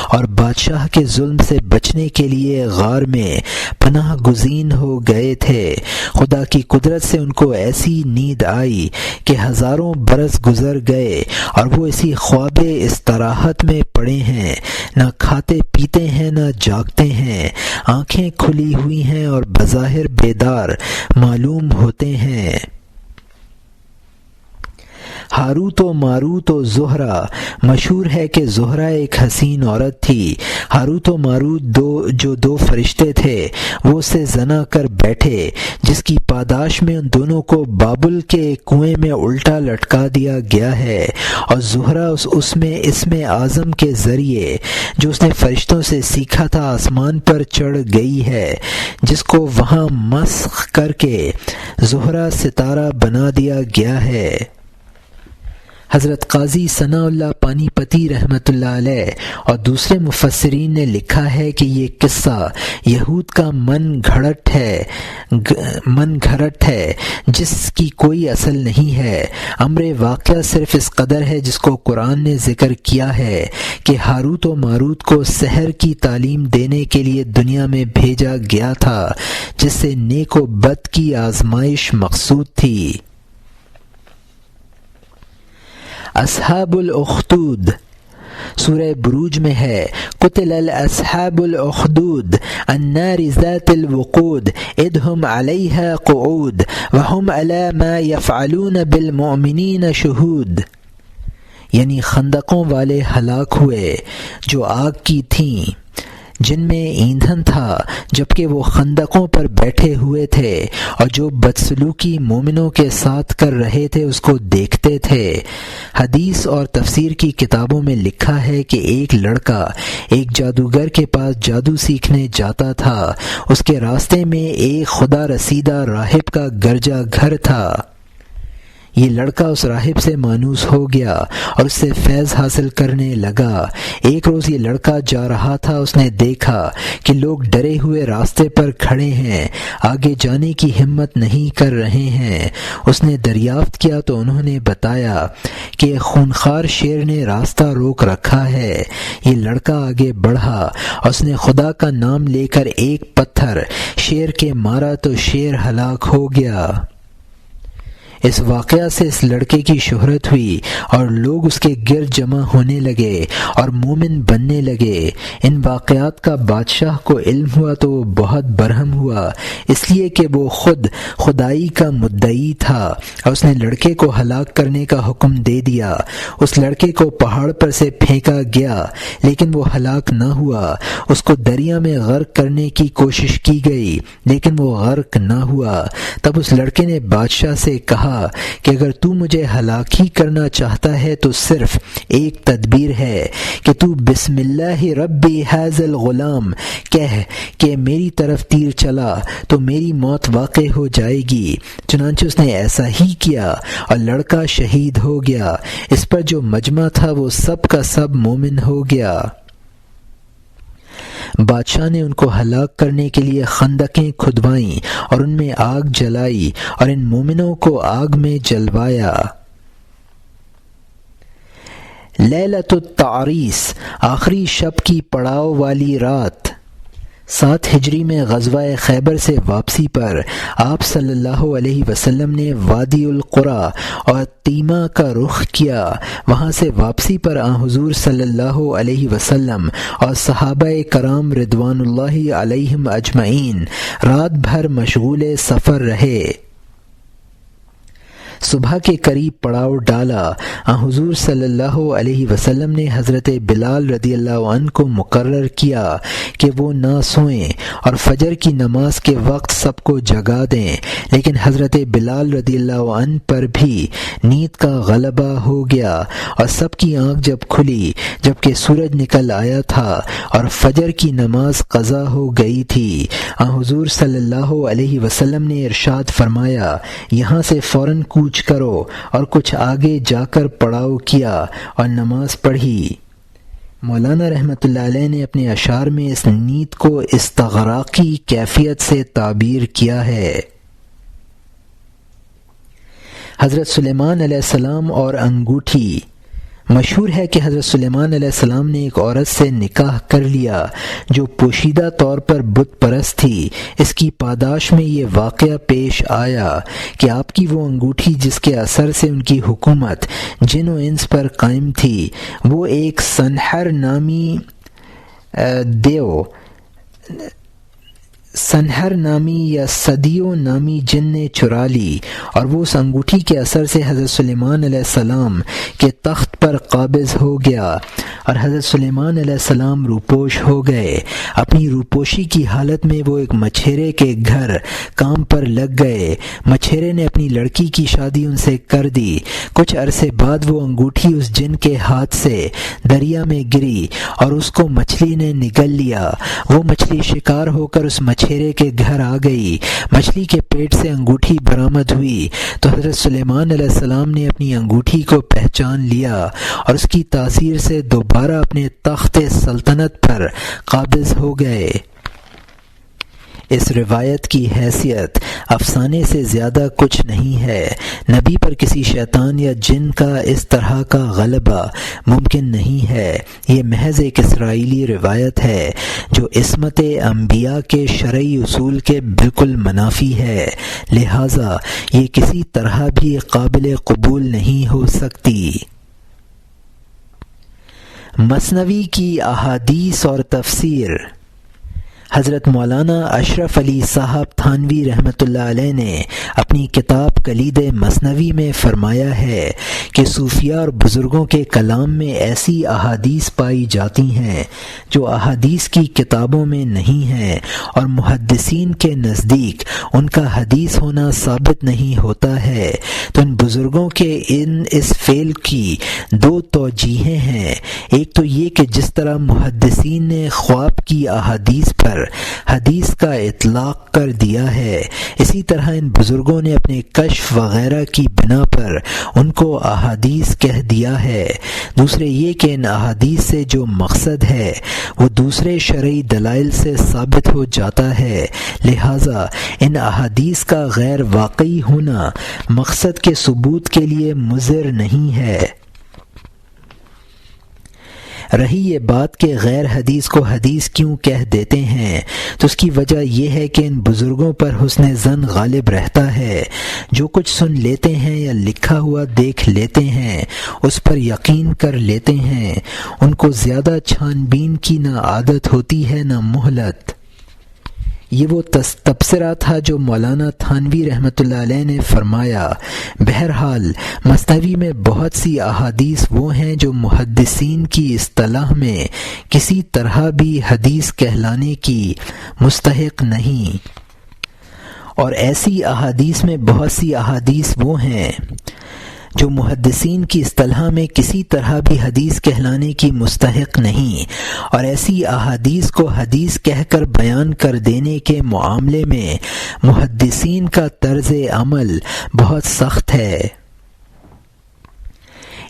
[SPEAKER 1] اور بادشاہ کے ظلم سے بچنے کے لیے غار میں پناہ گزین ہو گئے تھے۔ خدا کی قدرت سے ان کو ایسی نیند آئی کہ ہزاروں برس گزر گئے اور وہ اسی خواب استراحت میں پڑے ہیں، نہ کھاتے پیتے ہیں نہ جاگتے ہیں، آنکھیں کھلی ہوئی ہیں اور بظاہر بیدار معلوم ہوتے ہیں۔ ہاروت و ماروت و زہرہ، مشہور ہے کہ زہرہ ایک حسین عورت تھی۔ ہاروت و ماروت جو دو فرشتے تھے وہ اس سے زنا کر بیٹھے، جس کی پاداش میں ان دونوں کو بابل کے کنویں میں الٹا لٹکا دیا گیا ہے، اور زہرہ اسم اعظم کے ذریعے جو اس نے فرشتوں سے سیکھا تھا آسمان پر چڑھ گئی ہے، جس کو وہاں مسخ کر کے زہرہ ستارہ بنا دیا گیا ہے۔ حضرت قاضی ثناء اللہ پانی پتی رحمۃ اللہ علیہ اور دوسرے مفسرین نے لکھا ہے کہ یہ قصہ یہود کا من گھڑت ہے جس کی کوئی اصل نہیں ہے۔ امر واقعہ صرف اس قدر ہے جس کو قرآن نے ذکر کیا ہے کہ ہاروت و ماروت کو سحر کی تعلیم دینے کے لیے دنیا میں بھیجا گیا تھا، جس سے نیک و بد کی آزمائش مقصود تھی۔ اصحاب الاخدود سورہ بروج میں ہے قتل الاصحاب الاخدود النار ذات الوقود اذ هم علیہا قعود وهم علی ما یفعلون بالمؤمنین شہود، یعنی خندقوں والے ہلاک ہوئے جو آگ کی تھیں جن میں ایندھن تھا، جبکہ وہ خندقوں پر بیٹھے ہوئے تھے اور جو بدسلوکی مومنوں کے ساتھ کر رہے تھے اس کو دیکھتے تھے۔ حدیث اور تفسیر کی کتابوں میں لکھا ہے کہ ایک لڑکا ایک جادوگر کے پاس جادو سیکھنے جاتا تھا، اس کے راستے میں ایک خدا رسیدہ راہب کا گرجا گھر تھا۔ یہ لڑکا اس راہب سے مانوس ہو گیا اور اس سے فیض حاصل کرنے لگا۔ ایک روز یہ لڑکا جا رہا تھا، اس نے دیکھا کہ لوگ ڈرے ہوئے راستے پر کھڑے ہیں، آگے جانے کی ہمت نہیں کر رہے ہیں۔ اس نے دریافت کیا تو انہوں نے بتایا کہ خونخوار شیر نے راستہ روک رکھا ہے۔ یہ لڑکا آگے بڑھا اور اس نے خدا کا نام لے کر ایک پتھر شیر کے مارا تو شیر ہلاک ہو گیا۔ اس واقعہ سے اس لڑکے کی شہرت ہوئی اور لوگ اس کے گرد جمع ہونے لگے اور مومن بننے لگے۔ ان واقعات کا بادشاہ کو علم ہوا تو وہ بہت برہم ہوا، اس لیے کہ وہ خود خدائی کا مدعی تھا، اور اس نے لڑکے کو ہلاک کرنے کا حکم دے دیا۔ اس لڑکے کو پہاڑ پر سے پھینکا گیا لیکن وہ ہلاک نہ ہوا۔ اس کو دریا میں غرق کرنے کی کوشش کی گئی لیکن وہ غرق نہ ہوا۔ تب اس لڑکے نے بادشاہ سے کہا کہ اگر تو مجھے ہلاک ہی کرنا چاہتا ہے تو صرف ایک تدبیر ہے کہ تو بسم اللہ ربی ھذا الغلام کہہ کہ میری طرف تیر چلا تو میری موت واقع ہو جائے گی۔ چنانچہ اس نے ایسا ہی کیا اور لڑکا شہید ہو گیا۔ اس پر جو مجمع تھا وہ سب کا سب مومن ہو گیا۔ بادشاہ نے ان کو ہلاک کرنے کے لیے خندقیں کھدوائیں اور ان میں آگ جلائی اور ان مومنوں کو آگ میں جلوایا۔ لیلۃ التعریس آخری شب کی پڑاؤ والی رات۔ 7 ہجری میں غزوہ خیبر سے واپسی پر آپ صلی اللہ علیہ وسلم نے وادی القریٰ اور تیمہ کا رخ کیا۔ وہاں سے واپسی پر حضور صلی اللہ علیہ وسلم اور صحابہ کرام رضوان اللہ علیہم اجمعین رات بھر مشغول سفر رہے۔ صبح کے قریب پڑاؤ ڈالا۔ حضور صلی اللہ علیہ وسلم نے حضرت بلال رضی اللہ عنہ کو مقرر کیا کہ وہ نہ سوئیں اور فجر کی نماز کے وقت سب کو جگا دیں، لیکن حضرت بلال رضی اللہ عنہ پر بھی نیند کا غلبہ ہو گیا اور سب کی آنکھ جب کھلی جبکہ سورج نکل آیا تھا اور فجر کی نماز قضا ہو گئی تھی، حضور صلی اللہ علیہ وسلم نے ارشاد فرمایا، یہاں سے فوراً کوچ کرو، اور کچھ آگے جا کر پڑاؤ کیا اور نماز پڑھی۔ مولانا رحمۃ اللہ علیہ نے اپنے اشعار میں اس نیند کو استغراقی کیفیت سے تعبیر کیا ہے۔ حضرت سلیمان علیہ السلام اور انگوٹھی۔ مشہور ہے کہ حضرت سلیمان علیہ السلام نے ایک عورت سے نکاح کر لیا جو پوشیدہ طور پر بت پرست تھی۔ اس کی پاداش میں یہ واقعہ پیش آیا کہ آپ کی وہ انگوٹھی جس کے اثر سے ان کی حکومت جن و انس پر قائم تھی، وہ ایک سنحر نامی یا صدیو نامی جن نے چرا لی، اور وہ اس انگوٹھی کے اثر سے حضرت سلیمان علیہ السلام کے تخت پر قابض ہو گیا اور حضرت سلیمان علیہ السلام روپوش ہو گئے۔ اپنی روپوشی کی حالت میں وہ ایک مچھیرے کے گھر کام پر لگ گئے۔ مچھیرے نے اپنی لڑکی کی شادی ان سے کر دی۔ کچھ عرصے بعد وہ انگوٹھی اس جن کے ہاتھ سے دریا میں گری اور اس کو مچھلی نے نگل لیا۔ وہ مچھلی شکار ہو کر اس مچھیرے کے گھر آ گئی۔ مچھلی کے پیٹ سے انگوٹھی برآمد ہوئی تو حضرت سلیمان علیہ السلام نے اپنی انگوٹھی کو پہچان لیا اور اس کی تاثیر سے دوبارہ اپنے تخت سلطنت پر قابض ہو گئے۔ اس روایت کی حیثیت افسانے سے زیادہ کچھ نہیں ہے۔ نبی پر کسی شیطان یا جن کا اس طرح کا غلبہ ممکن نہیں ہے۔ یہ محض ایک اسرائیلی روایت ہے جو عصمت انبیاء کے شرعی اصول کے بالکل منافی ہے، لہذا یہ کسی طرح بھی قابل قبول نہیں ہو سکتی۔ مثنوی کی احادیث اور تفسیر۔ حضرت مولانا اشرف علی صاحب تھانوی رحمۃ اللہ علیہ نے اپنی کتاب کلید مثنوی میں فرمایا ہے کہ صوفیاء اور بزرگوں کے کلام میں ایسی احادیث پائی جاتی ہیں جو احادیث کی کتابوں میں نہیں ہیں، اور محدثین کے نزدیک ان کا حدیث ہونا ثابت نہیں ہوتا ہے۔ تو ان بزرگوں کے اس فعل کی دو توجیہیں ہیں۔ ایک تو یہ کہ جس طرح محدثین نے خواب کی احادیث پر حدیث کا اطلاق کر دیا ہے، اسی طرح ان بزرگوں نے اپنے کشف وغیرہ کی بنا پر ان کو احادیث کہہ دیا ہے۔ دوسرے یہ کہ ان احادیث سے جو مقصد ہے وہ دوسرے شرعی دلائل سے ثابت ہو جاتا ہے، لہذا ان احادیث کا غیر واقعی ہونا مقصد کے ثبوت کے لیے مضر نہیں ہے۔ رہی یہ بات کہ غیر حدیث کو حدیث کیوں کہہ دیتے ہیں، تو اس کی وجہ یہ ہے کہ ان بزرگوں پر حسن ظن غالب رہتا ہے۔ جو کچھ سن لیتے ہیں یا لکھا ہوا دیکھ لیتے ہیں اس پر یقین کر لیتے ہیں۔ ان کو زیادہ چھان بین کی نہ عادت ہوتی ہے نہ مہلت۔ یہ وہ تبصرہ تھا جو مولانا تھانوی رحمۃ اللہ علیہ نے فرمایا۔ بہرحال مثنوی میں بہت سی احادیث وہ ہیں جو محدثین کی اصطلاح میں کسی طرح بھی حدیث کہلانے کی مستحق نہیں، اور ایسی احادیث میں بہت سی احادیث وہ ہیں جو محدثین کی اصطلاح میں کسی طرح بھی حدیث کہلانے کی مستحق نہیں، اور ایسی احادیث کو حدیث کہہ کر بیان کر دینے کے معاملے میں محدثین کا طرز عمل بہت سخت ہے۔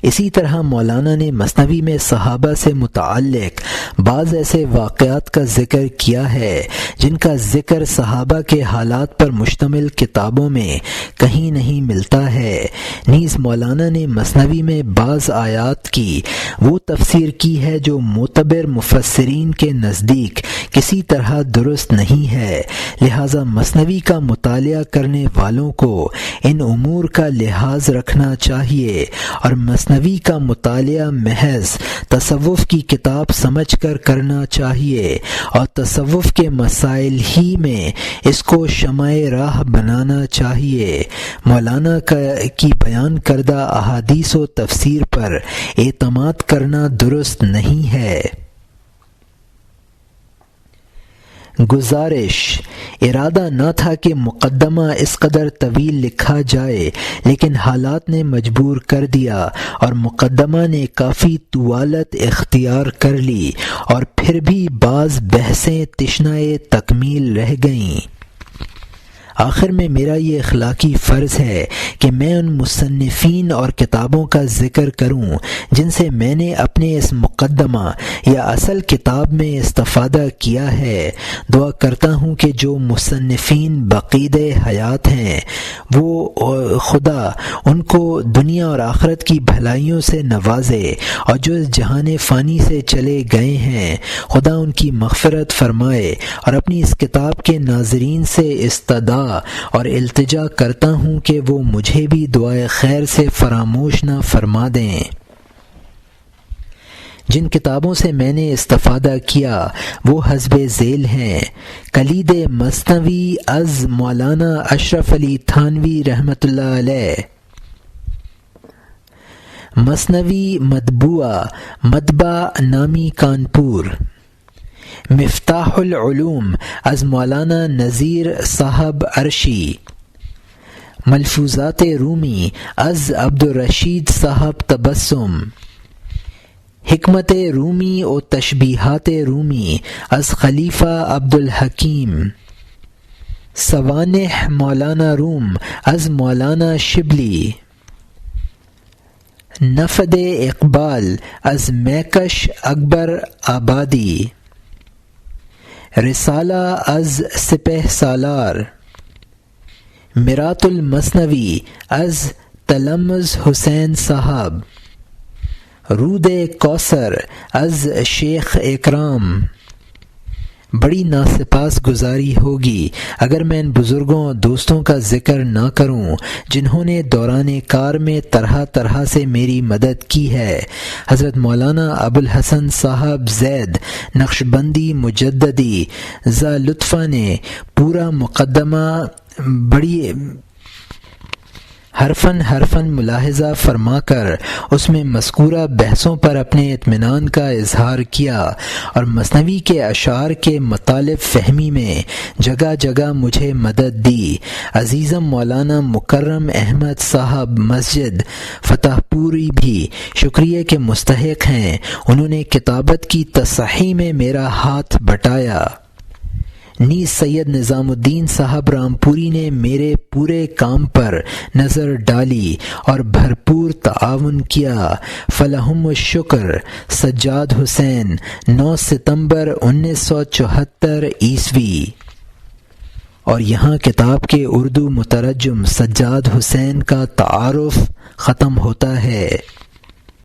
[SPEAKER 1] اسی طرح مولانا نے مثنوی میں صحابہ سے متعلق بعض ایسے واقعات کا ذکر کیا ہے جن کا ذکر صحابہ کے حالات پر مشتمل کتابوں میں کہیں نہیں ملتا ہے۔ نیز مولانا نے مثنوی میں بعض آیات کی وہ تفسیر کی ہے جو معتبر مفسرین کے نزدیک کسی طرح درست نہیں ہے، لہذا مثنوی کا مطالعہ کرنے والوں کو ان امور کا لحاظ رکھنا چاہیے اور مثنوی کا مطالعہ محض تصوف کی کتاب سمجھ کر کرنا چاہیے اور تصوف کے مسائل ہی میں اس کو شمع راہ بنانا چاہیے۔ مولانا کی بیان کردہ احادیث و تفسیر پر اعتماد کرنا درست نہیں ہے۔ گزارش: ارادہ نہ تھا کہ مقدمہ اس قدر طویل لکھا جائے، لیکن حالات نے مجبور کر دیا اور مقدمہ نے کافی طوالت اختیار کر لی، اور پھر بھی بعض بحثیں تشنۂ تکمیل رہ گئیں۔ آخر میں میرا یہ اخلاقی فرض ہے کہ میں ان مصنفین اور کتابوں کا ذکر کروں جن سے میں نے اپنے اس مقدمہ یا اصل کتاب میں استفادہ کیا ہے۔ دعا کرتا ہوں کہ جو مصنفین بقید حیات ہیں وہ خدا ان کو دنیا اور آخرت کی بھلائیوں سے نوازے، اور جو اس جہان فانی سے چلے گئے ہیں خدا ان کی مغفرت فرمائے، اور اپنی اس کتاب کے ناظرین سے استدعا اور التجا کرتا ہوں کہ وہ مجھے بھی دعائے خیر سے فراموش نہ فرما دیں۔ جن کتابوں سے میں نے استفادہ کیا وہ حسب ذیل ہیں: کلید مثنوی از مولانا اشرف علی تھانوی رحمۃ اللہ علیہ، مثنوی مطبوعہ مطبع نامی کانپور، مفتاح العلوم از مولانا نذیر صاحب عرشی، ملفوظات رومی از عبدالرشید صاحب تبسم، حکمت رومی و تشبیہات رومی از خلیفہ عبدالحکیم، سوانح مولانا روم از مولانا شبلی، نفد اقبال از میکش اکبر آبادی، رسالہ از سپہ سالار، مرات المثنوی از تلمذ حسین صاحب، رود کوثر از شیخ اکرام۔ بڑی ناسپاس گزاری ہوگی اگر میں ان بزرگوں اور دوستوں کا ذکر نہ کروں جنہوں نے دوران کار میں طرح طرح سے میری مدد کی ہے۔ حضرت مولانا ابوالحسن صاحب زید نقشبندی مجددی ذا لطفہ نے پورا مقدمہ بڑی حرفاً ملاحظہ فرما کر اس میں مذکورہ بحثوں پر اپنے اطمینان کا اظہار کیا، اور مثنوی کے اشعار کے مطالب فہمی میں جگہ جگہ مجھے مدد دی۔ عزیزم مولانا مکرم احمد صاحب مسجد فتح پوری بھی شکریہ کے مستحق ہیں، انہوں نے کتابت کی تصحیح میں میرا ہاتھ بٹایا۔ نیز سید نظام الدین صاحب رامپوری نے میرے پورے کام پر نظر ڈالی اور بھرپور تعاون کیا۔ فلہم الشکر۔ سجاد حسین، 9 ستمبر 1974 عیسوی۔ اور یہاں کتاب کے اردو مترجم سجاد حسین کا تعارف ختم ہوتا ہے۔